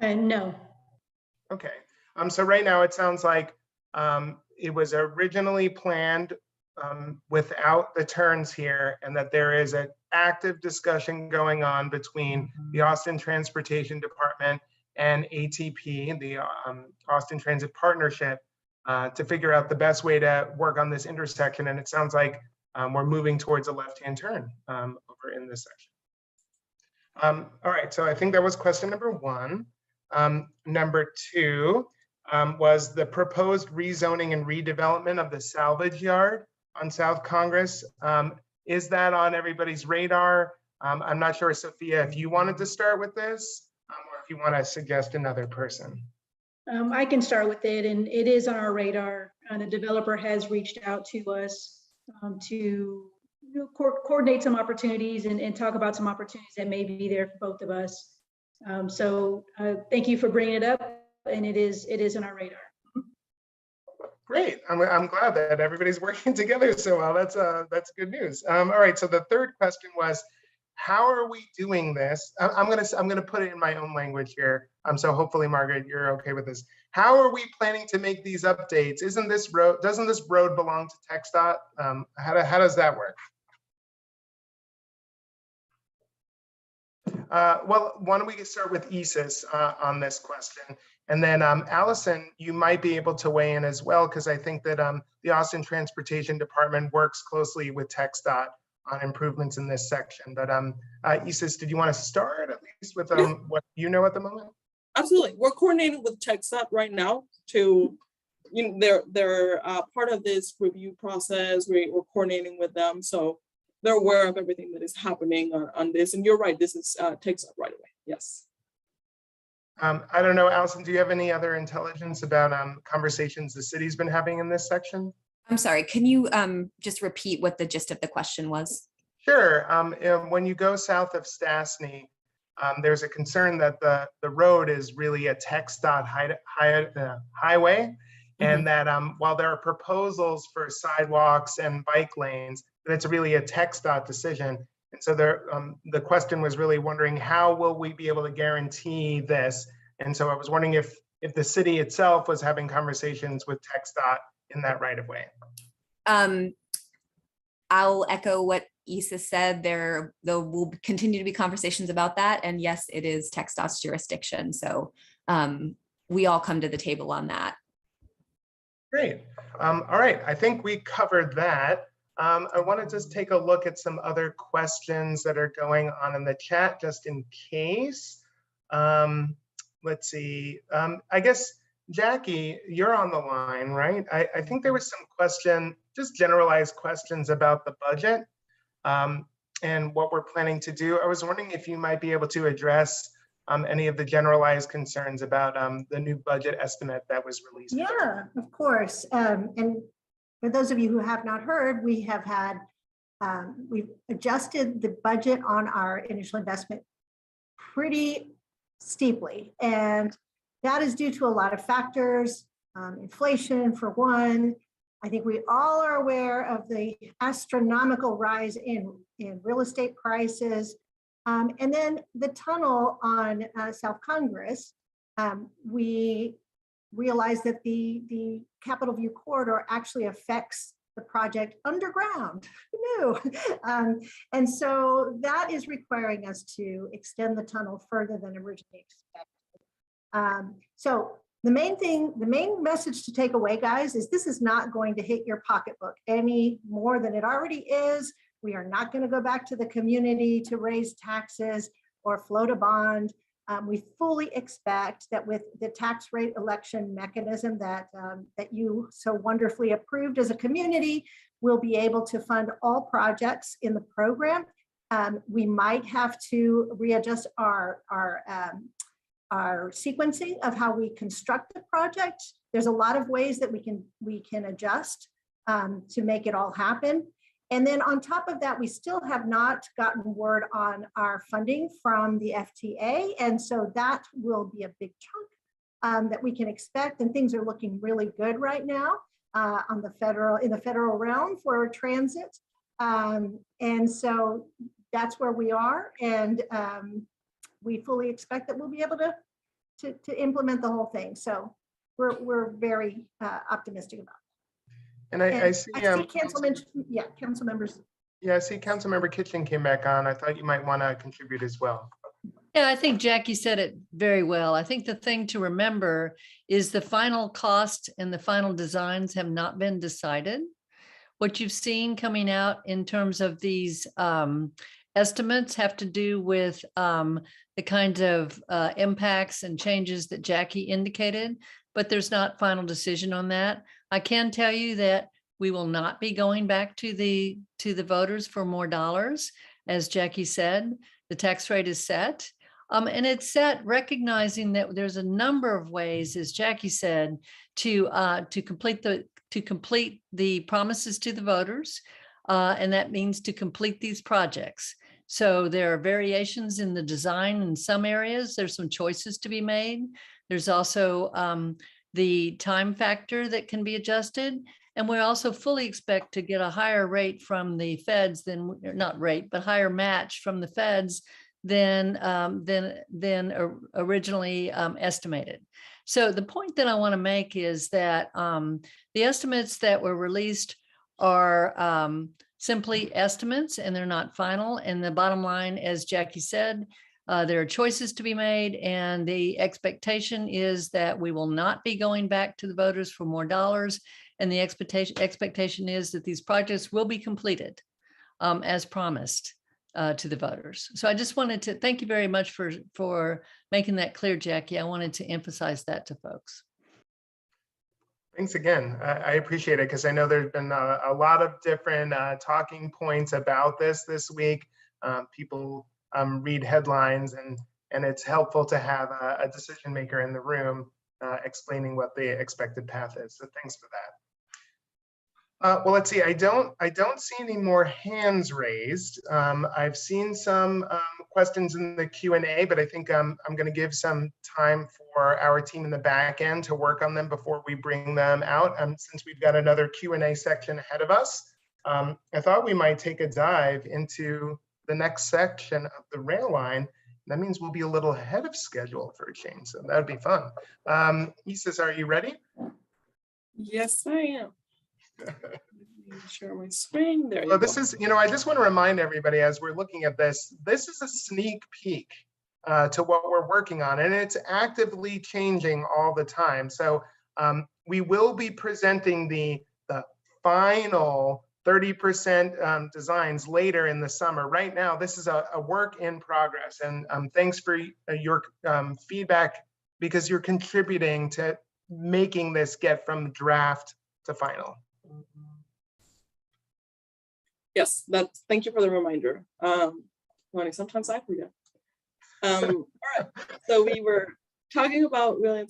No.
Okay. So right now it sounds like it was originally planned without the turns here, and that there is an active discussion going on between the Austin Transportation Department and ATP, the Austin Transit Partnership, to figure out the best way to work on this intersection. And it sounds like we're moving towards a left-hand turn over in this section. All right, so I think that was question number one. Number two was the proposed rezoning and redevelopment of the salvage yard on South Congress. Is that on everybody's radar? I'm not sure, Sophia, if you wanted to start with this, or if you want to suggest another person.
I can start with it, and it is on our radar. The developer has reached out to us to coordinate some opportunities and talk about some opportunities that may be there for both of us. So thank you for bringing it up, and it is on our radar.
Great. I'm glad that everybody's working together so well. That's good news. All right. So the third question was, how are we doing this? I'm gonna put it in my own language here. So hopefully, Margaret, you're okay with this. How are we planning to make these updates? Doesn't this road belong to TxDOT? How does that work? Well, why don't we start with Isis on this question? And then Allison, you might be able to weigh in as well, because I think that the Austin Transportation Department works closely with TxDOT on improvements in this section. But Isis, did you want to start at least with what you know at the moment?
Absolutely. We're coordinating with TxDOT right now to, they're part of this review process. We're coordinating with them. So they're aware of everything that is happening on this. And you're right, this is TxDOT right away. Yes.
I don't know, Allison, do you have any other intelligence about conversations the city's been having in this section?
I'm sorry, can you just repeat what the gist of the question was?
Sure. When you go south of Stasny, there's a concern that the road is really a TxDOT highway, and that while there are proposals for sidewalks and bike lanes, that it's really a TxDOT decision. And so the question was really wondering, how will we be able to guarantee this? And so I was wondering if the city itself was having conversations with TxDOT in that right of way.
I'll echo what Isis said. There will continue to be conversations about that. And yes, it is TxDOT's jurisdiction. So we all come to the table on that.
Great. All right, I think we covered that. I want to just take a look at some other questions that are going on in the chat, just in case. Let's see. I guess, Jackie, you're on the line, right? I think there was some just generalized questions about the budget and what we're planning to do. I was wondering if you might be able to address any of the generalized concerns about the new budget estimate that was released.
Yeah, of course. And For those of you who have not heard, we have had, we've adjusted the budget on our initial investment pretty steeply. And that is due to a lot of factors, inflation for one. I think we all are aware of the astronomical rise in real estate prices. And then the tunnel on South Congress, we realized that the Capitol View corridor actually affects the project underground. Who knew? And so that is requiring us to extend the tunnel further than originally expected. So the main message to take away, guys, is this is not going to hit your pocketbook any more than it already is. We are not going to go back to the community to raise taxes or float a bond. We fully expect that with the tax rate election mechanism that you so wonderfully approved as a community, we'll be able to fund all projects in the program. We might have to readjust our sequencing of how we construct the project. There's a lot of ways that we can adjust to make it all happen. And then on top of that, we still have not gotten word on our funding from the FTA. And so that will be a big chunk that we can expect. And things are looking really good right now in the federal realm for transit. And so that's where we are. And we fully expect that we'll be able to implement the whole thing. So we're very optimistic about it.
And I see,
council members.
Yeah, I see Councilmember Kitchen came back on. I thought you might want to contribute as well.
Yeah, I think Jackie said it very well. I think the thing to remember is the final cost and the final designs have not been decided. What you've seen coming out in terms of these estimates have to do with the kinds of impacts and changes that Jackie indicated, but there's not final decision on that. I can tell you that we will not be going back to the voters for more dollars. As Jackie said, the tax rate is set. And it's set recognizing that there's a number of ways, as Jackie said, to complete the promises to the voters. And that means to complete these projects. So there are variations in the design in some areas. There's some choices to be made. There's also the time factor that can be adjusted. And we also fully expect to get a higher rate from the feds than, not rate, but higher match from the feds than originally estimated. So the point that I want to make is that the estimates that were released are simply estimates and they're not final. And the bottom line, as Jackie said, there are choices to be made, and the expectation is that we will not be going back to the voters for more dollars. And the expectation is that these projects will be completed as promised to the voters. So I just wanted to thank you very much for making that clear, Jackie. I wanted to emphasize that to folks.
Thanks again. I appreciate it because I know there's been a lot of different talking points about this week. People read headlines and it's helpful to have a decision maker in the room explaining what the expected path is. So thanks for that. Well, let's see. I don't see any more hands raised. I've seen some questions in the Q&A, but I think I'm going to give some time for our team in the back end to work on them before we bring them out. Since we've got another Q&A section ahead of us, I thought we might take a dive into the next section of the rail line. That means we'll be a little ahead of schedule for a change, so that would be fun. Isis, are you ready?
Yes, I am. Share my screen. There you
So
go.
this is, I just want to remind everybody as we're looking at this is a sneak peek to what we're working on, and it's actively changing all the time. So we will be presenting the final 30% designs later in the summer. Right now, this is a work in progress, and thanks for your feedback because you're contributing to making this get from draft to final.
Yes, thank you for the reminder. Lonnie, sometimes I forget. All right, so we were talking about William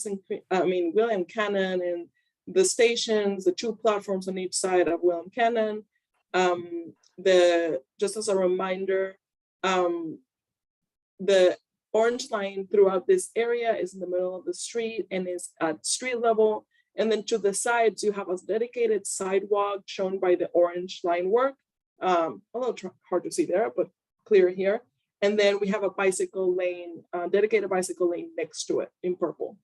Cannon and the stations, the 2 platforms on each side of William Cannon. Just as a reminder, the orange line throughout this area is in the middle of the street and is at street level. And then to the sides, you have a dedicated sidewalk shown by the orange line work. A little hard to see there, but clear here. And then we have a bicycle lane, dedicated bicycle lane next to it in purple.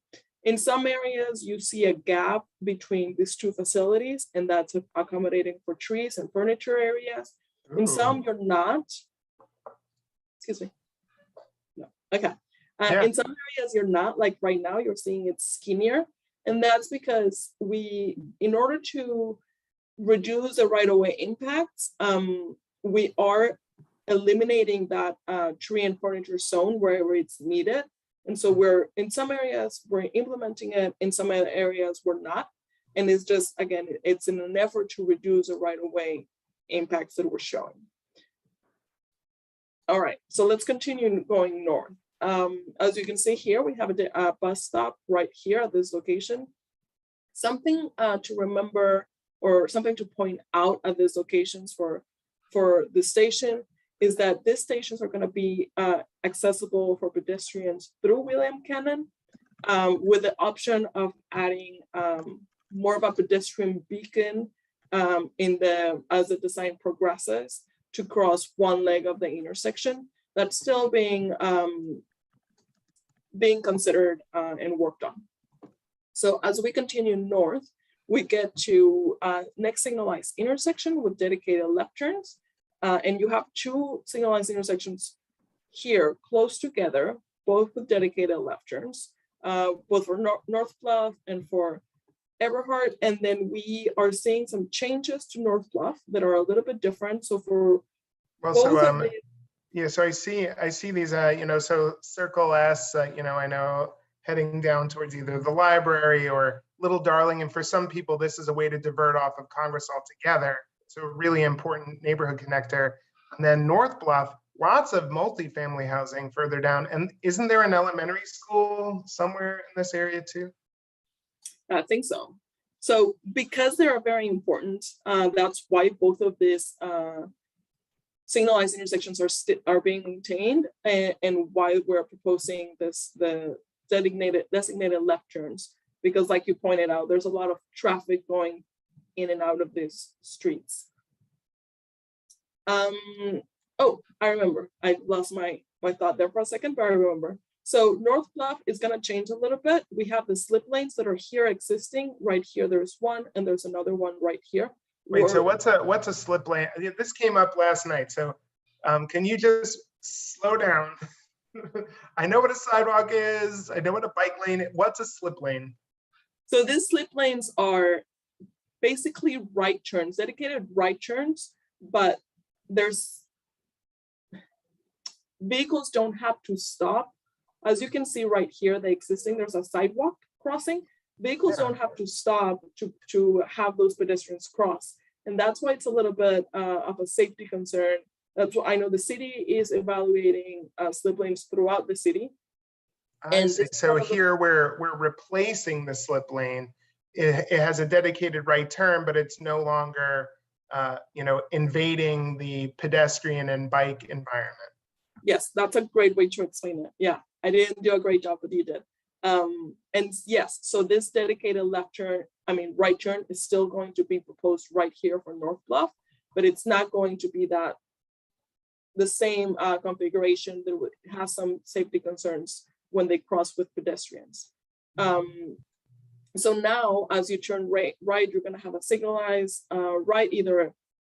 In some areas, you see a gap between these 2 facilities, and that's accommodating for trees and furniture areas. In some, you're not. Excuse me. No, okay. In some areas, you're not, like right now, you're seeing it's skinnier. And that's because in order to reduce the right-of-way impacts, we are eliminating that tree and furniture zone wherever it's needed. And so in some areas, we're implementing it, in some other areas, we're not. And it's just, again, it's in an effort to reduce the right-of-way impacts that we're showing. All right, so let's continue going north. As you can see here, we have a bus stop right here at this location. Something to remember, or something to point out at these locations for the station, is that these stations are going to be accessible for pedestrians through William Cannon, with the option of adding more of a pedestrian beacon as the design progresses to cross one leg of the intersection. That's still being considered and worked on. So as we continue north, we get to next signalized intersection with dedicated left turns. And you have 2 signalized intersections here close together, both with dedicated left turns, both for North Bluff and for Eberhard. And then we are seeing some changes to North Bluff that are a little bit different. So for
yeah, so I see these, so Circle S, I know heading down towards either the library or Little Darling. And for some people, this is a way to divert off of Congress altogether. So a really important neighborhood connector. And then North Bluff, lots of multifamily housing further down. And isn't there an elementary school somewhere in this area too?
I think so. So because they are very important, that's why both of these signalized intersections are being maintained, and why we're proposing the designated left turns, because like you pointed out, there's a lot of traffic going in and out of these streets. Oh, I remember. I lost my thought there for a second, but I remember. So North Bluff is going to change a little bit. We have the slip lanes that are here existing. Right here, there's one, and there's another one right here.
Wait, so what's a slip lane? This came up last night. So can you just slow down? I know what a sidewalk is. I know what a bike lane is. What's a slip lane?
So these slip lanes are basically right turns, dedicated right turns, but vehicles don't have to stop. As you can see right here, there's a sidewalk crossing. Vehicles don't have to stop to have those pedestrians cross. And that's why it's a little bit of a safety concern. That's why I know the city is evaluating slip lanes throughout the city.
And so here we're replacing the slip lane. It has a dedicated right turn, but it's no longer invading the pedestrian and bike environment.
Yes, that's a great way to explain it. Yeah, I didn't do a great job, but you did. And yes, so this dedicated right turn is still going to be proposed right here for North Bluff, but it's not going to be the same configuration that has some safety concerns when they cross with pedestrians. So now, as you turn right, you're going to have a signalized right, either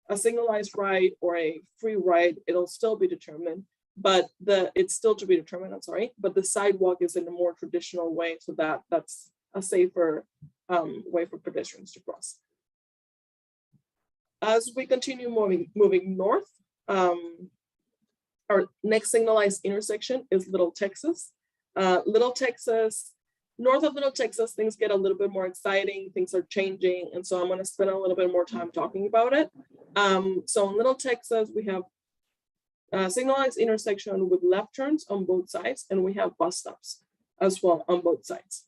a signalized right or a free right. It'll still be determined, but it's still to be determined. I'm sorry, but the sidewalk is in a more traditional way, so that's a safer way for pedestrians to cross. As we continue moving north, our next signalized intersection is Little Texas. North of Little Texas, things get a little bit more exciting. Things are changing. And so I'm going to spend a little bit more time talking about it. So in Little Texas, we have a signalized intersection with left turns on both sides, and we have bus stops as well on both sides.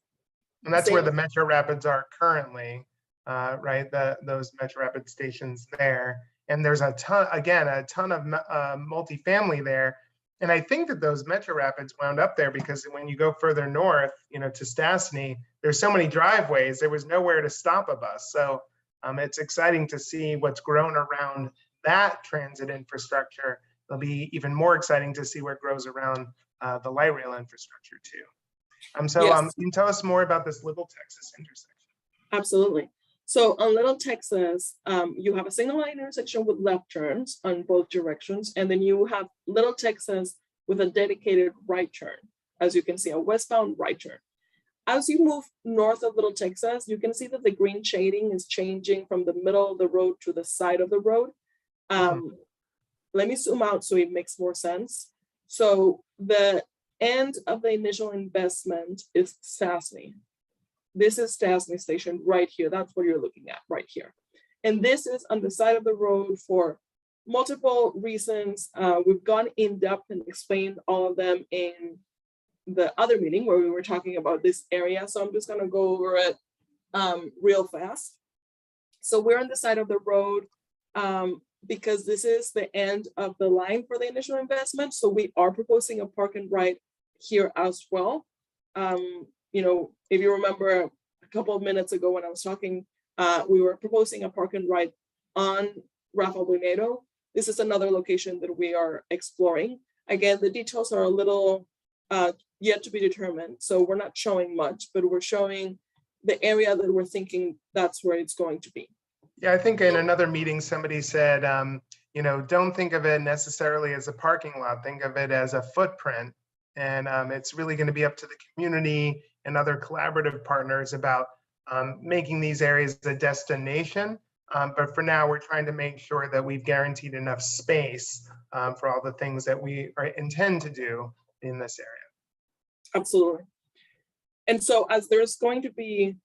And that's where
Same.
the Metro Rapids are currently, right? Those Metro Rapids stations there. And there's a ton of multifamily there. And I think that those Metro Rapids wound up there because when you go further north, you know, to Stasny, there's so many driveways, there was nowhere to stop a bus. So it's exciting to see what's grown around that transit infrastructure. It'll be even more exciting to see where it grows around the light rail infrastructure too.
Yes.
Can you tell us more about this Little Texas intersection?
Absolutely. So on Little Texas, you have a single line intersection with left turns on both directions, and then you have Little Texas with a dedicated right turn. As you can see, a westbound right turn. As you move north of Little Texas, you can see that the green shading is changing from the middle of the road to the side of the road. Let me zoom out so it makes more sense. So the end of the initial investment is Stasny. This is Stasny Station right here. That's what you're looking at right here. And this is on the side of the road for multiple reasons. We've gone in depth and explained all of them in the other meeting where we were talking about this area. So I'm just gonna go over it real fast. So we're on the side of the road because this is the end of the line for the initial investment. So we are proposing a park and ride here as well. You know, if you remember a couple of minutes ago when I was talking, we were proposing a park and ride on Rafael Buenero. This is another location that we are exploring. Again, the details are a little yet to be determined. So we're not showing much, but we're showing the area that we're thinking that's where it's going to be.
Yeah, I think in another meeting, somebody said, you know, don't think of it necessarily as a parking lot, think of it as a footprint. And it's really going to be up to the community and other collaborative partners about making these areas a destination. But for now, we're trying to make sure that we've guaranteed enough space for all the things that we intend to do in this area.
Absolutely. And so as there's going to be,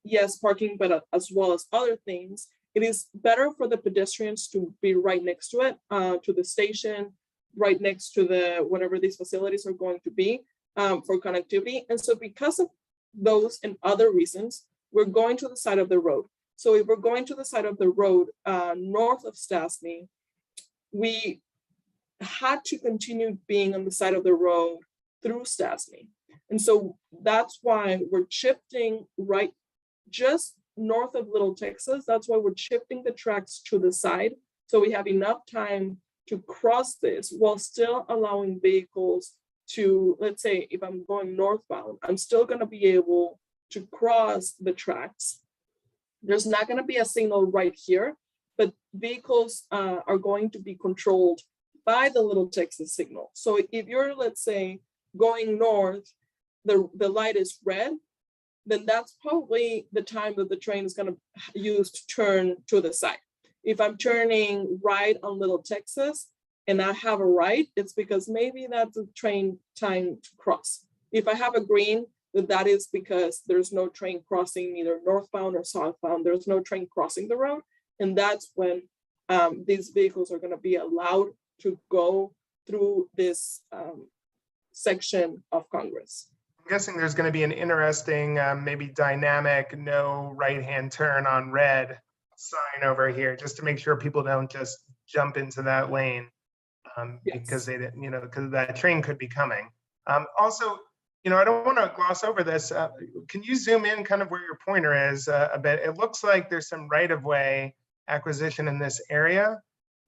yes, parking, but as well as other things, it is better for the pedestrians to be right next to it, to the station, right next to the whatever these facilities are going to be for connectivity. And so because of those and other reasons, we're going to the side of the road. So if we're going to the side of the road north of Stasny, we had to continue being on the side of the road through Stasny. And so that's why we're shifting right just north of Little Texas. That's why we're shifting the tracks to the side. So we have enough time to cross this while still allowing vehicles to, let's say, if I'm going northbound, I'm still going to be able to cross the tracks. There's not going to be a signal right here, but vehicles are going to be controlled by the Little Texas signal. So if you're, let's say, going north, the light is red, then that's probably the time that the train is going to use to turn to the side. If I'm turning right on Little Texas and I have a right, it's because maybe that's a train time to cross. If I have a green, then that is because there's no train crossing either northbound or southbound. There's no train crossing the road. And that's when these vehicles are going to be allowed to go through this section of Congress.
I'm guessing there's going to be an interesting, maybe dynamic, no right-hand turn on red sign over here, just to make sure people don't just jump into that lane because they didn't, you know, because that train could be coming. Also, you know, I don't want to gloss over this. Can you zoom in kind of where your pointer is a bit? It looks like there's some right-of-way acquisition in this area,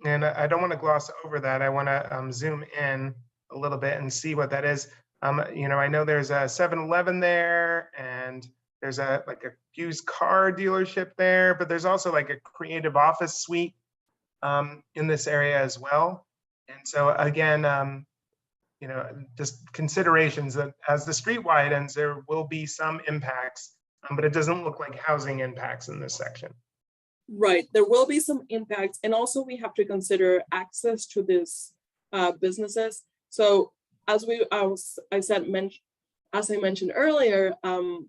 and I don't want to gloss over that. I want to zoom in a little bit and see what that is. You know, I know there's a 7-Eleven there, and there's like a used car dealership there, but there's also like a creative office suite in this area as well. And so again, you know, just considerations that as the street widens, there will be some impacts, but it doesn't look like housing impacts in this section.
Right, there will be some impacts, and also we have to consider access to these businesses. So as I mentioned earlier,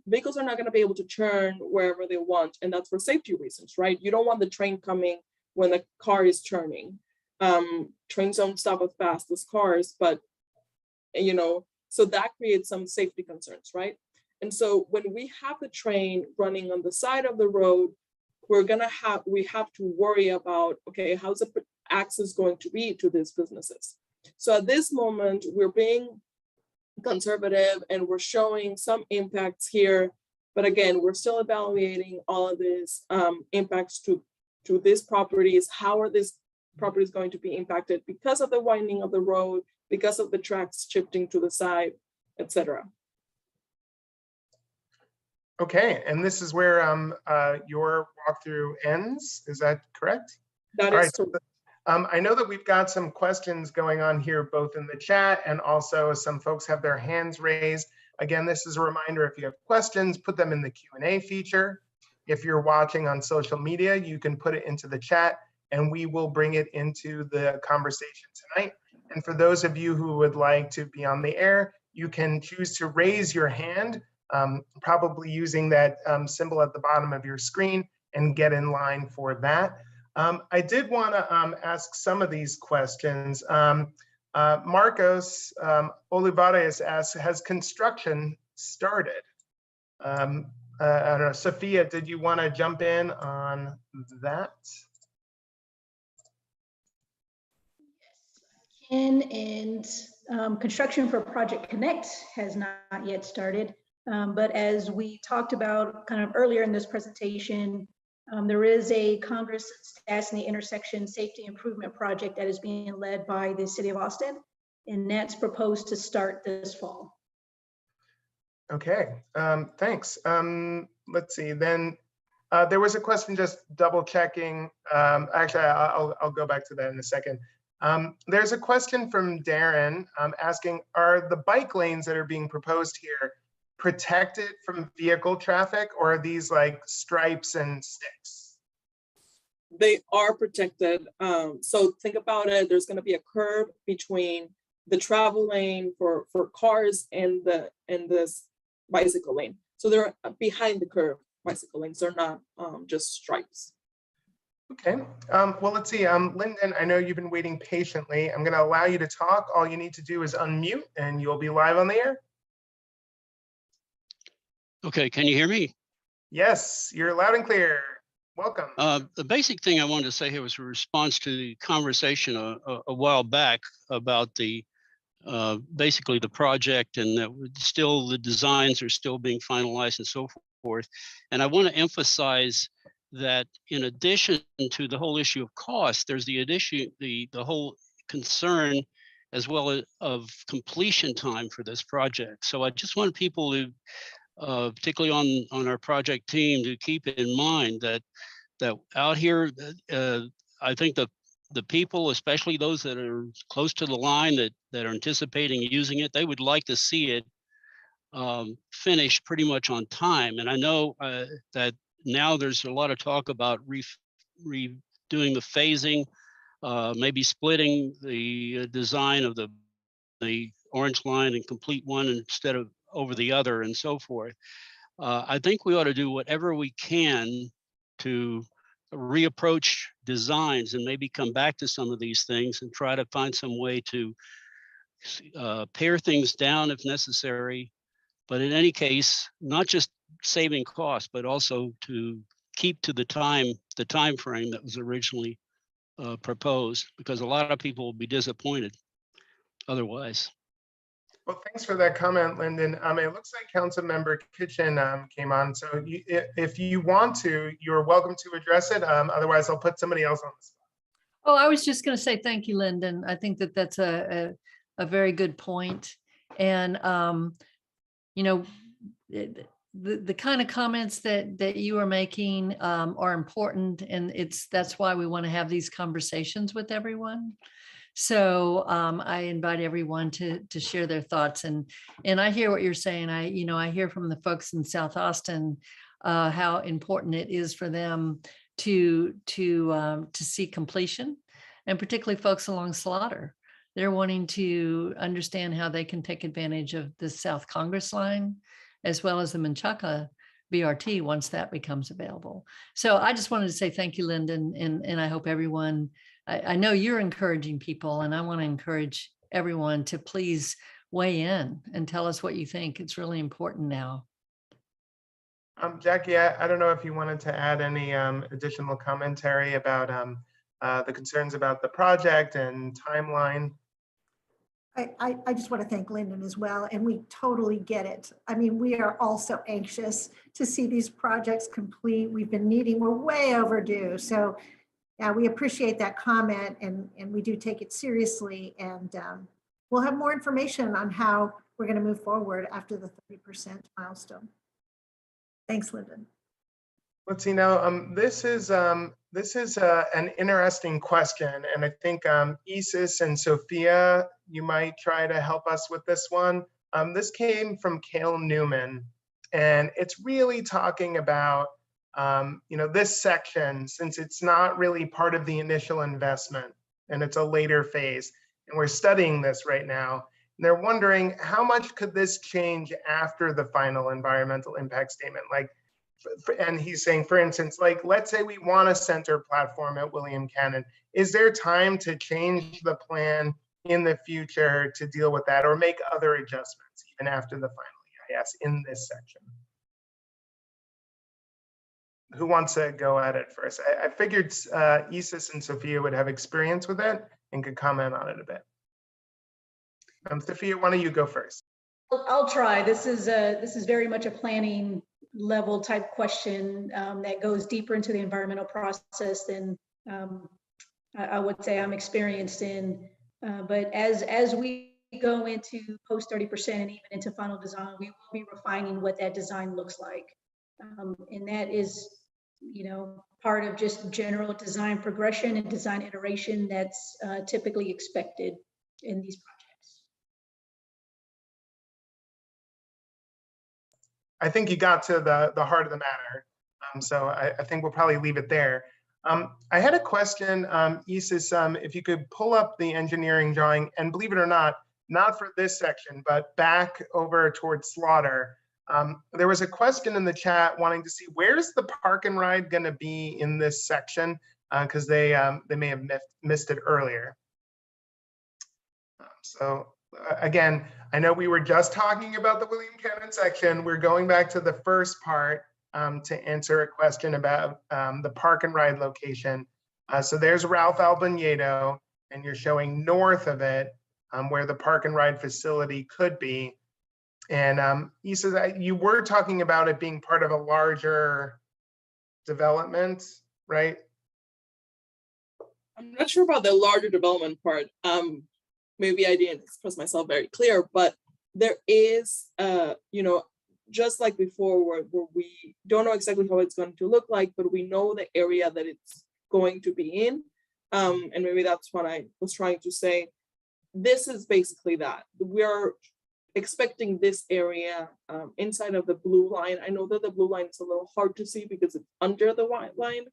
vehicles are not going to be able to turn wherever they want, and that's for safety reasons, right? You don't want the train coming when the car is turning. Trains don't stop as fast as cars, but you know, so that creates some safety concerns, right? And so when we have the train running on the side of the road, we have to worry about, okay, how's the access going to be to these businesses? So at this moment, we're being conservative and we're showing some impacts here. But again, we're still evaluating all of these impacts to these properties. How are these properties going to be impacted because of the widening of the road, because of the tracks shifting to the side, etc.
Okay, and this is where your walkthrough ends. Is that correct?
That
All
is
right.
correct.
I know that we've got some questions going on here, both in the chat and also some folks have their hands raised. Again, this is a reminder, if you have questions, put them in the Q&A feature. If you're watching on social media, you can put it into the chat and we will bring it into the conversation tonight. And for those of you who would like to be on the air, you can choose to raise your hand, probably using that symbol at the bottom of your screen, and get in line for that. I did want to ask some of these questions. Marcos Olivares asks, has construction started? I don't know, Sophia, did you want to jump in on that?
And construction for Project Connect has not yet started. But as we talked about kind of earlier in this presentation, there is a Congress Stasny intersection safety improvement project that is being led by the city of Austin, and that's proposed to start this fall.
Okay, thanks. Let's see, then there was a question just double checking. Actually, I'll go back to that in a second. There's a question from Darren asking, are the bike lanes that are being proposed here protected from vehicle traffic, or are these like stripes and sticks?
They are protected. So think about it, there's going to be a curb between the travel lane for cars and this bicycle lane. So they're behind the curb bicycle lanes. They're not just stripes.
Okay, well, let's see. Lyndon, I know you've been waiting patiently. I'm going to allow you to talk. All you need to do is unmute and you'll be live on the air.
Okay, can you hear me?
Yes, you're loud and clear. Welcome.
The basic thing I wanted to say here was a response to the conversation a while back about the basically the project, and that still the designs are still being finalized and so forth. And I want to emphasize that in addition to the whole issue of cost, there's the whole concern as well as of completion time for this project. So I just want people to particularly on our project team to keep in mind that out here, I think the people, especially those that are close to the line that are anticipating using it, they would like to see it finished pretty much on time. And I know that now there's a lot of talk about redoing the phasing, maybe splitting the design of the orange line and complete one instead of over the other and so forth. I think we ought to do whatever we can to reapproach designs and maybe come back to some of these things and try to find some way to pare things down if necessary. But in any case, not just saving costs, but also to keep to the time frame that was originally proposed, because a lot of people will be disappointed otherwise.
Well, thanks for that comment, Lyndon. It looks like Councilmember Kitchen came on. So if you want to, you're welcome to address it. Otherwise, I'll put somebody else on the spot.
Oh, I was just going to say thank you, Lyndon. I think that that's a very good point. And, you know, the kind of comments that you are making are important, and that's why we want to have these conversations with everyone. So I invite everyone to share their thoughts, and I hear what you're saying. I hear from the folks in South Austin how important it is for them to see completion, and particularly folks along Slaughter. They're wanting to understand how they can take advantage of the South Congress line, as well as the Menchaca BRT once that becomes available. So I just wanted to say thank you, Lyndon, and I hope everyone, I know you're encouraging people, and I want to encourage everyone to please weigh in and tell us what you think. It's really important now.
Jackie, I don't know if you wanted to add any additional commentary about the concerns about the project and timeline.
I just want to thank Lyndon as well, and we totally get it. I mean, we are all so anxious to see these projects complete. We've been needing, we're way overdue. So yeah, we appreciate that comment, and we do take it seriously. And we'll have more information on how we're going to move forward after the 30% milestone. Thanks, Lyndon.
Let's see now. This is an interesting question, and I think Isis and Sophia, you might try to help us with this one. This came from Cale Newman, and it's really talking about this section, since it's not really part of the initial investment and it's a later phase, and we're studying this right now. And they're wondering, how much could this change after the final environmental impact statement? Like, and he's saying, for instance, like, let's say we want a center platform at William Cannon. Is there time to change the plan in the future to deal with that, or make other adjustments even after the final EIS in this section? Who wants to go at it first? I figured Isis and Sophia would have experience with it and could comment on it a bit. Sophia, why don't you go first?
I'll try. This is very much a planning level type question that goes deeper into the environmental process than I would say I'm experienced in. But as we go into post 30% and even into final design, we will be refining what that design looks like. And that is, part of just general design progression and design iteration that's typically expected in these projects.
I think you got to the heart of the matter. So I think we'll probably leave it there. I had a question, Isis, if you could pull up the engineering drawing, and believe it or not for this section, but back over towards Slaughter. There was a question in the chat wanting to see, where's the park and ride going to be in this section? Because they may have missed it earlier. So again, I know we were just talking about the William Cannon section. We're going back to the first part to answer a question about the park and ride location. So there's Ralph Albanedo, and you're showing north of it where the park and ride facility could be. And he says that you were talking about it being part of a larger development, right?
I'm not sure about the larger development part. Maybe I didn't express myself very clear, but there is, just like before, where we don't know exactly how it's going to look like, but we know the area that it's going to be in. And maybe that's what I was trying to say. This is basically that. We're expecting this area inside of the blue line. I know that the blue line is a little hard to see because it's under the white line,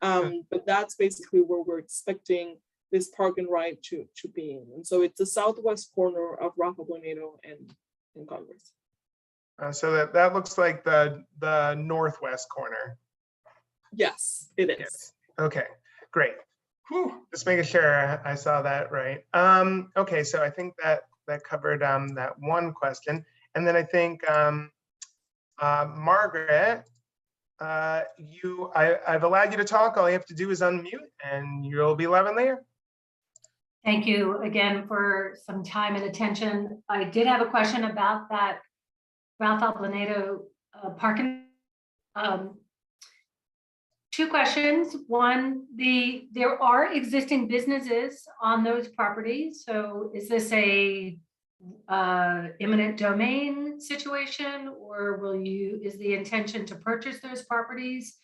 but that's basically where we're expecting this park and ride to be in. And so it's the southwest corner of Ralph Albanedo and Congress.
So that looks like the northwest corner.
Yes, it is.
Yes. Okay, great. Whew, just making sure I saw that right. Okay, so I think that covered that one question. And then I think, Margaret, I've allowed you to talk. All you have to do is unmute and you'll be live on there.
Thank you again for some time and attention. I did have a question about that Ralph Albanedo parking. Two questions. One, there are existing businesses on those properties. So is this a eminent domain situation, or is the intention to purchase those properties?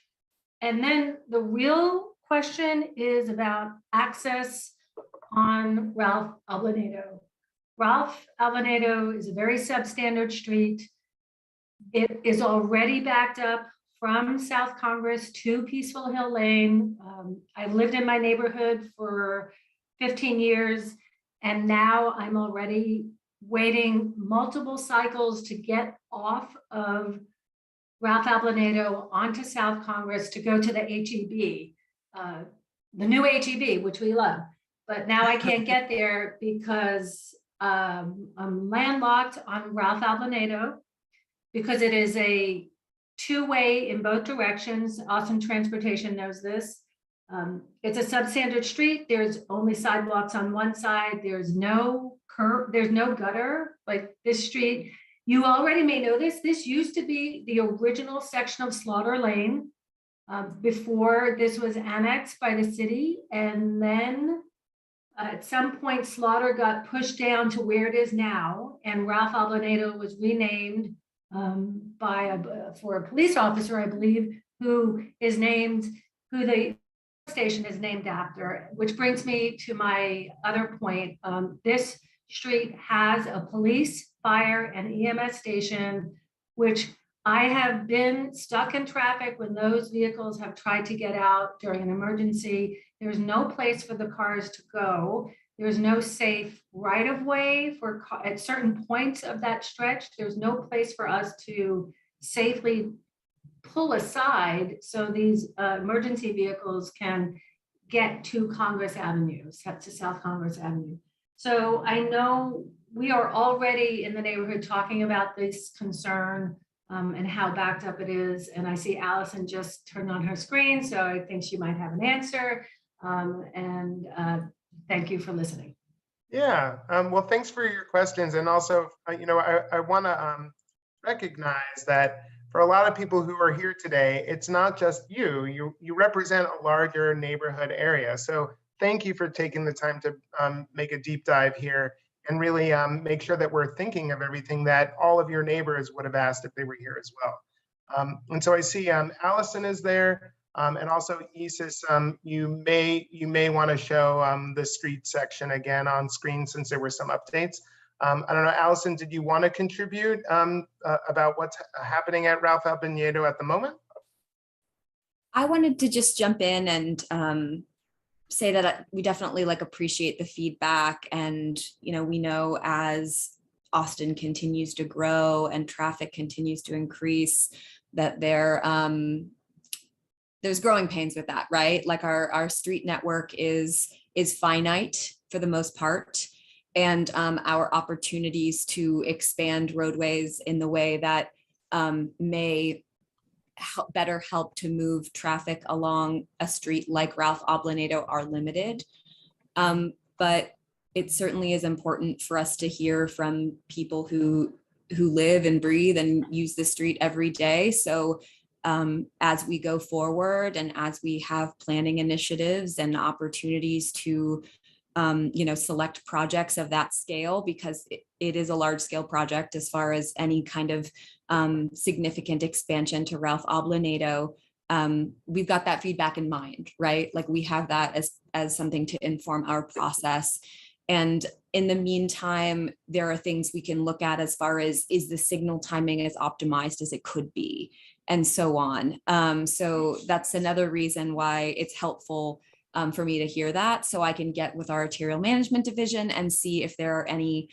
And then the real question is about access on Ralph Albanedo. Ralph Albanedo is a very substandard street. It is already backed up from South Congress to Peaceful Hill Lane. I've lived in my neighborhood for 15 years, and now I'm already waiting multiple cycles to get off of Ralph Albanedo onto South Congress to go to the HEB, the new HEB, which we love. But now I can't get there because I'm landlocked on Ralph Albanedo, because it is a two-way in both directions. Austin Transportation knows this. It's a substandard street. There's only sidewalks on one side. There's no curb, there's no gutter like this street. You already may know this. This used to be the original section of Slaughter Lane before this was annexed by the city. And then at some point, Slaughter got pushed down to where it is now. And Ralph Ablanedo was renamed for a police officer, I believe, who the station is named after, which brings me to my other point. This street has a police, fire, and EMS station, which I have been stuck in traffic when those vehicles have tried to get out during an emergency. There's no place for the cars to go. There's no safe right of way at certain points of that stretch. There's no place for us to safely pull aside so these emergency vehicles can get to Congress Avenue, to South Congress Avenue. So I know we are already in the neighborhood talking about this concern and how backed up it is. And I see Allison just turned on her screen, so I think she might have an answer. Thank you for listening.
Yeah, well, thanks for your questions. And also, I want to recognize that for a lot of people who are here today, it's not just you represent a larger neighborhood area. So thank you for taking the time to make a deep dive here and really make sure that we're thinking of everything that all of your neighbors would have asked if they were here as well. And so I see Allison is there, and also Isis, you may want to show the street section again on screen since there were some updates. I don't know, Allison, did you want to contribute about what's happening at Ralph Ablanedo at the moment?
I wanted to just jump in and say that we definitely appreciate the feedback, and we know as Austin continues to grow and traffic continues to increase that there's growing pains with that, right? Like our street network is finite for the most part, and our opportunities to expand roadways in the way that may better help to move traffic along a street like Ralph Ablanedo are limited. But it certainly is important for us to hear from people who live and breathe and use the street every day. So as we go forward and as we have planning initiatives and opportunities to select projects of that scale, because it is a large scale project as far as any kind of significant expansion to Ralph Ablanedo, we've got that feedback in mind, right? Like we have that as something to inform our process. And in the meantime, there are things we can look at as far as, is the signal timing as optimized as it could be, and so on. So that's another reason why it's helpful for me to hear that, so I can get with our arterial management division and see if there are any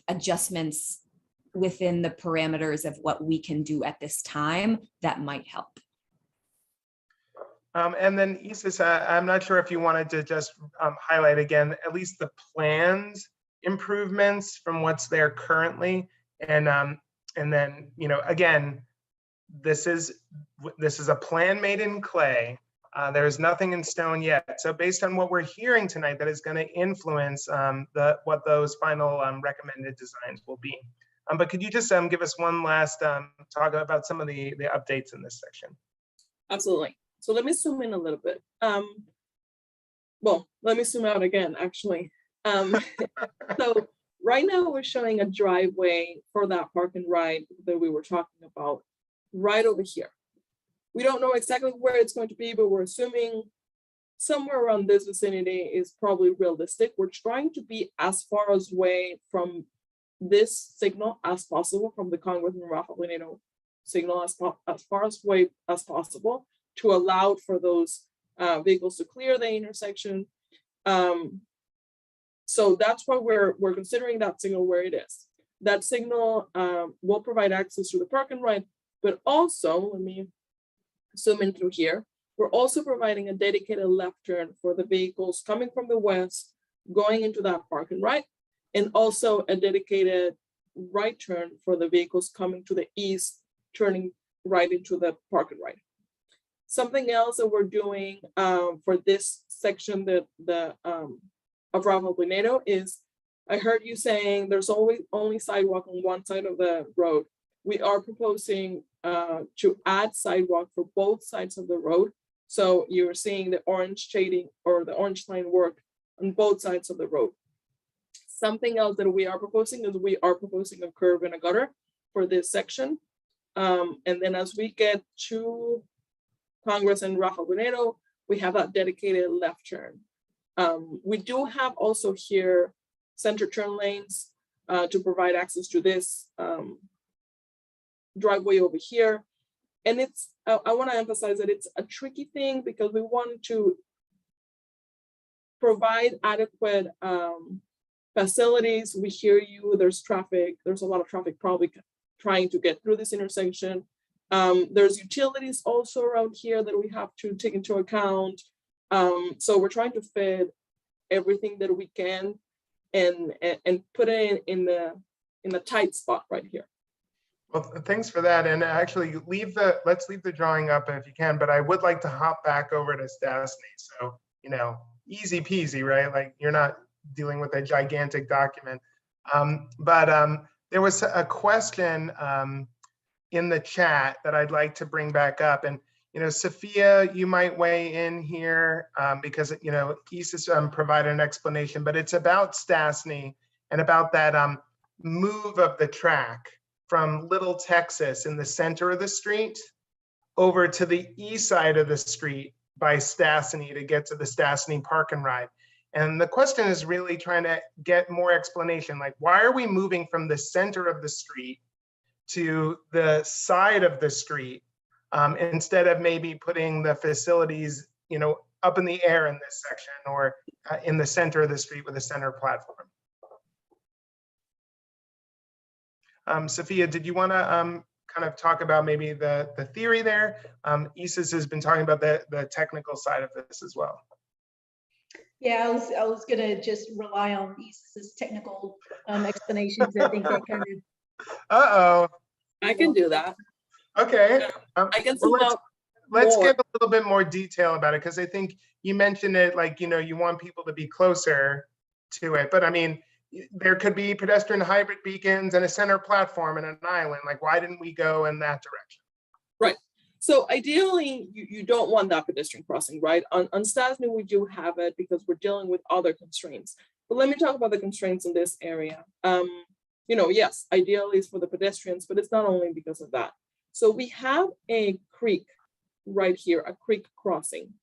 adjustments within the parameters of what we can do at this time that might help.
And then Isis, I'm not sure if you wanted to just highlight again, at least the plans improvements from what's there currently. And then, again, this is a plan made in clay. There's nothing in stone yet. So based on what we're hearing tonight, that is going to influence what those final recommended designs will be. But could you just give us one last talk about some of the updates in this section?
Absolutely. So let me zoom in a little bit. Well, let me zoom out again, actually. So right now we're showing a driveway for that park and ride that we were talking about right over here. We don't know exactly where it's going to be, but we're assuming somewhere around this vicinity is probably realistic. We're trying to be as far away from this signal as possible, from the Congressman Ralph Ablanedo signal as far away as possible, to allow for those vehicles to clear the intersection. So that's why we're considering that signal where it is. That signal will provide access to the park and ride, but also, let me zoom in through here, we're also providing a dedicated left turn for the vehicles coming from the west, going into that park and ride, and also a dedicated right turn for the vehicles coming to the east, turning right into the park and ride. Something else that we're doing for this section of Rafael Pinedo is, I heard you saying there's always only sidewalk on one side of the road. We are proposing to add sidewalk for both sides of the road. So you're seeing the orange shading or the orange line work on both sides of the road. Something else that we are proposing is we are proposing a curb and a gutter for this section. And then as we get to Congress and Rafael Pinedo, we have that dedicated left turn. We do have also here center turn lanes to provide access to this driveway over here. And it's, I want to emphasize that it's a tricky thing because we want to provide adequate facilities. We hear you, there's traffic, there's a lot of traffic probably trying to get through this intersection. There's utilities also around here that we have to take into account. So we're trying to fit everything that we can and put it in the tight spot right here.
Well, thanks for that. And actually let's leave the drawing up if you can, but I would like to hop back over to Stasny. So, you know, easy peasy, right? Like you're not dealing with a gigantic document. There was a question in the chat that I'd like to bring back up. And, you know, Sophia, you might weigh in here because, you know, Isis provided an explanation, but it's about Stasny and about that move of the track from Little Texas in the center of the street over to the east side of the street by Stasny to get to the Stasny Park and Ride. And the question is really trying to get more explanation, like why are we moving from the center of the street to the side of the street instead of maybe putting the facilities, you know, up in the air in this section or in the center of the street with a center platform? Sophia, did you want to kind of talk about maybe the theory there? Isis has been talking about the technical side of this as well.
Yeah, I was gonna just rely on Isis's technical explanations. I think that kind of.
I can do that.
Okay.
I can
let's get a little bit more detail about it because I think you mentioned it like, you know, you want people to be closer to it, but I mean, there could be pedestrian hybrid beacons and a center platform and an island. Like, why didn't we go in that direction?
Right. So ideally, you don't want that pedestrian crossing, right? On Stasny, we do have it because we're dealing with other constraints. But let me talk about the constraints in this area. You know, yes, ideally it's for the pedestrians, but it's not only because of that. So we have a creek right here, a creek crossing,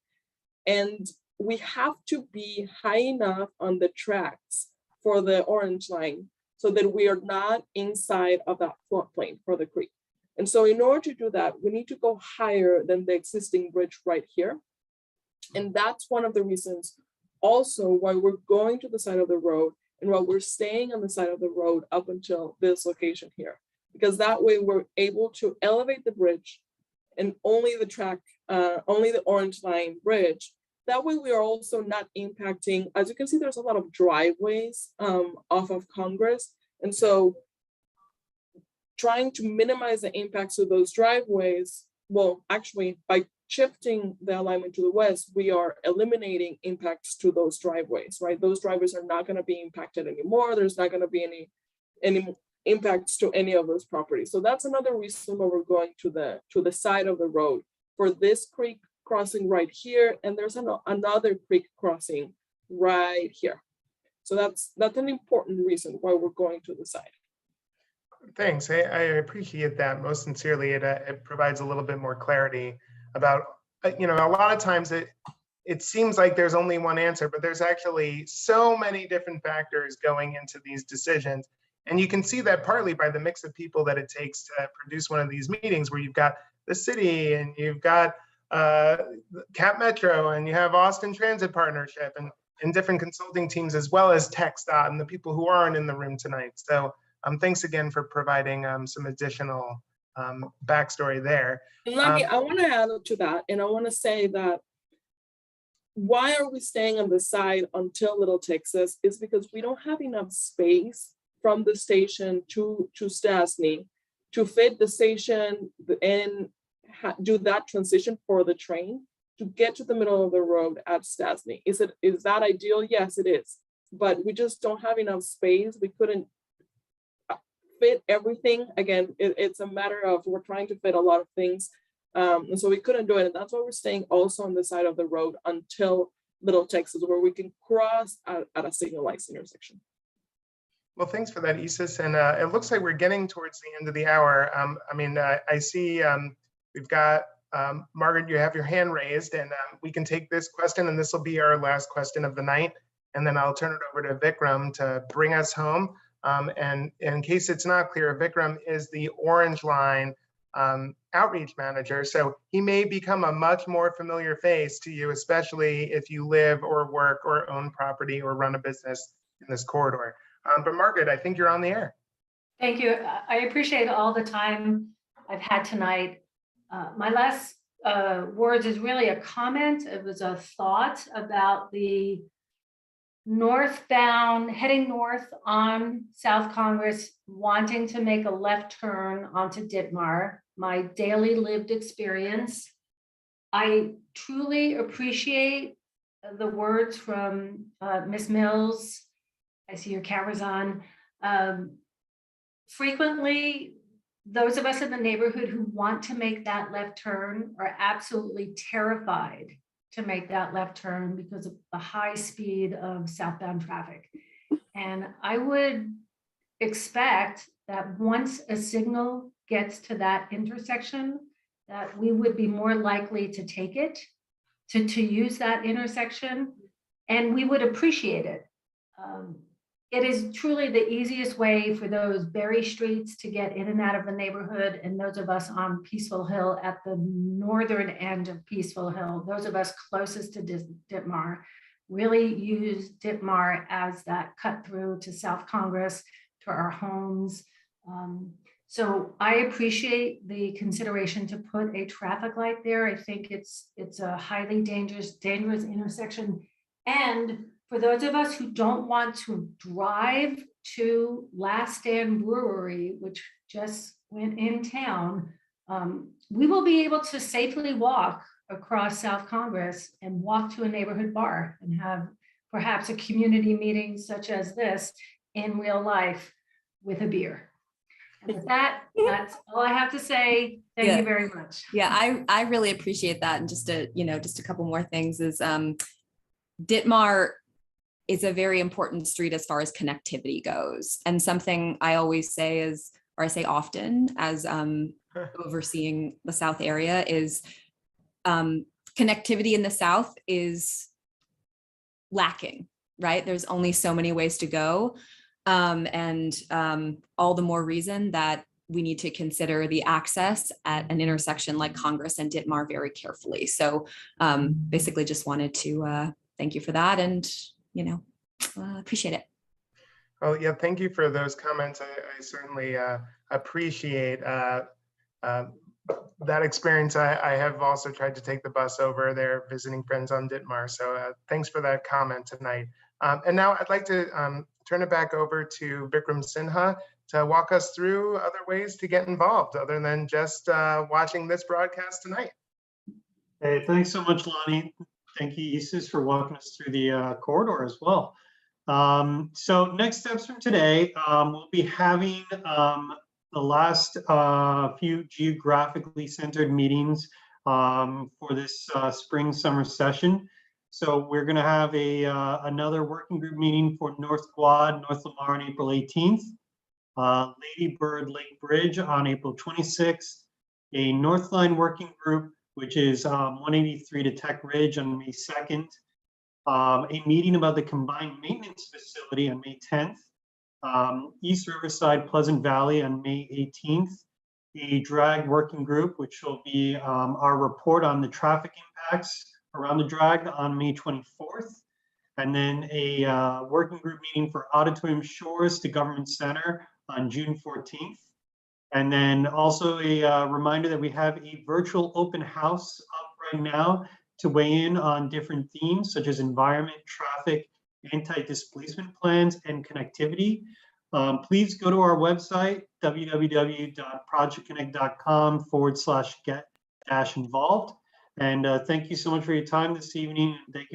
and we have to be high enough on the tracks for the orange line so that we are not inside of that floodplain for the creek. And so in order to do that, we need to go higher than the existing bridge right here. And that's one of the reasons also why we're going to the side of the road and why we're staying on the side of the road up until this location here. Because that way we're able to elevate the bridge and only the track, only the orange line bridge. That way we are also not impacting, as you can see, there's a lot of driveways off of Congress. And so trying to minimize the impacts of those driveways, well, actually by shifting the alignment to the west, we are eliminating impacts to those driveways, right? Those driveways are not gonna be impacted anymore. There's not gonna be any impacts to any of those properties. So that's another reason why we're going to the side of the road for this creek crossing right here, and there's another creek crossing right here. So that's an important reason why we're going to the side.
Thanks, I appreciate that most sincerely. It provides a little bit more clarity about, you know, a lot of times it seems like there's only one answer, but there's actually so many different factors going into these decisions. And you can see that partly by the mix of people that it takes to produce one of these meetings where you've got the city and you've got Cap Metro and you have Austin Transit Partnership and different consulting teams as well as TxDOT and the people who aren't in the room tonight. So thanks again for providing some additional backstory there.
And I want to add to that, and I want to say that why are we staying on the side until Little Texas is because we don't have enough space from the station to Stasny to fit the station and do that transition for the train to get to the middle of the road at Stasny. Is that ideal? Yes, it is. But we just don't have enough space. We couldn't fit everything. Again, it's a matter of we're trying to fit a lot of things. And so we couldn't do it. And that's why we're staying also on the side of the road until Middle Texas, where we can cross at a signalized intersection.
Well, thanks for that, Isis. And it looks like we're getting towards the end of the hour. I see we've got Margaret, you have your hand raised, and we can take this question, and this will be our last question of the night. And then I'll turn it over to Vikram to bring us home. And in case it's not clear, Vikram is the Orange Line outreach manager. So he may become a much more familiar face to you, especially if you live or work or own property or run a business in this corridor. But Margaret, I think you're on the air.
Thank you. I appreciate all the time I've had tonight. My last words is really a comment. It was a thought about the northbound, heading north on South Congress, wanting to make a left turn onto Ditmar, my daily lived experience. I truly appreciate the words from Ms. Mills. I see your camera's on. Frequently, those of us in the neighborhood who want to make that left turn are absolutely terrified to make that left turn because of the high speed of southbound traffic. And I would expect that once a signal gets to that intersection, that we would be more likely to take it, to use that intersection, and we would appreciate it. It is truly the easiest way for those Berry streets to get in and out of the neighborhood, and those of us on Peaceful Hill at the northern end of Peaceful Hill, those of us closest to Ditmar, really use Ditmar as that cut through to South Congress, to our homes. So I appreciate the consideration to put a traffic light there. I think it's a highly dangerous intersection. And for those of us who don't want to drive to Last Stand Brewery, which just went in town, we will be able to safely walk across South Congress and walk to a neighborhood bar and have perhaps a community meeting such as this in real life with a beer. And with that, that's all I have to say. Thank you very much.
Yeah, I really appreciate that. And just a couple more things is Ditmar is a very important street as far as connectivity goes. And something I always say is, or I say often as overseeing the South area is connectivity in the South is lacking, right? There's only so many ways to go. And all the more reason that we need to consider the access at an intersection like Congress and Ditmar very carefully. So basically just wanted to thank you for that and appreciate it.
Oh yeah, thank you for those comments. I certainly appreciate that experience. I have also tried to take the bus over there visiting friends on Ditmar. So thanks for that comment tonight. And now I'd like to turn it back over to Vikram Sinha to walk us through other ways to get involved other than just watching this broadcast tonight.
Hey, thanks so much, Lonnie. Thank you, Isis, for walking us through the corridor as well. So next steps from today, we'll be having the last few geographically centered meetings for this spring-summer session. So we're going to have another working group meeting for North Quad, North Lamar on April 18th, Lady Bird Lake Bridge on April 26th, a North Line working group, which is 183 to Tech Ridge on May 2nd, a meeting about the combined maintenance facility on May 10th, East Riverside Pleasant Valley on May 18th, a drag working group, which will be our report on the traffic impacts around the drag on May 24th, and then a working group meeting for Auditorium Shores to Government Center on June 14th. And then also a reminder that we have a virtual open house up right now to weigh in on different themes such as environment, traffic, anti-displacement plans, and connectivity. Please go to our website, www.projectconnect.com/get-involved. And thank you so much for your time this evening. Thank you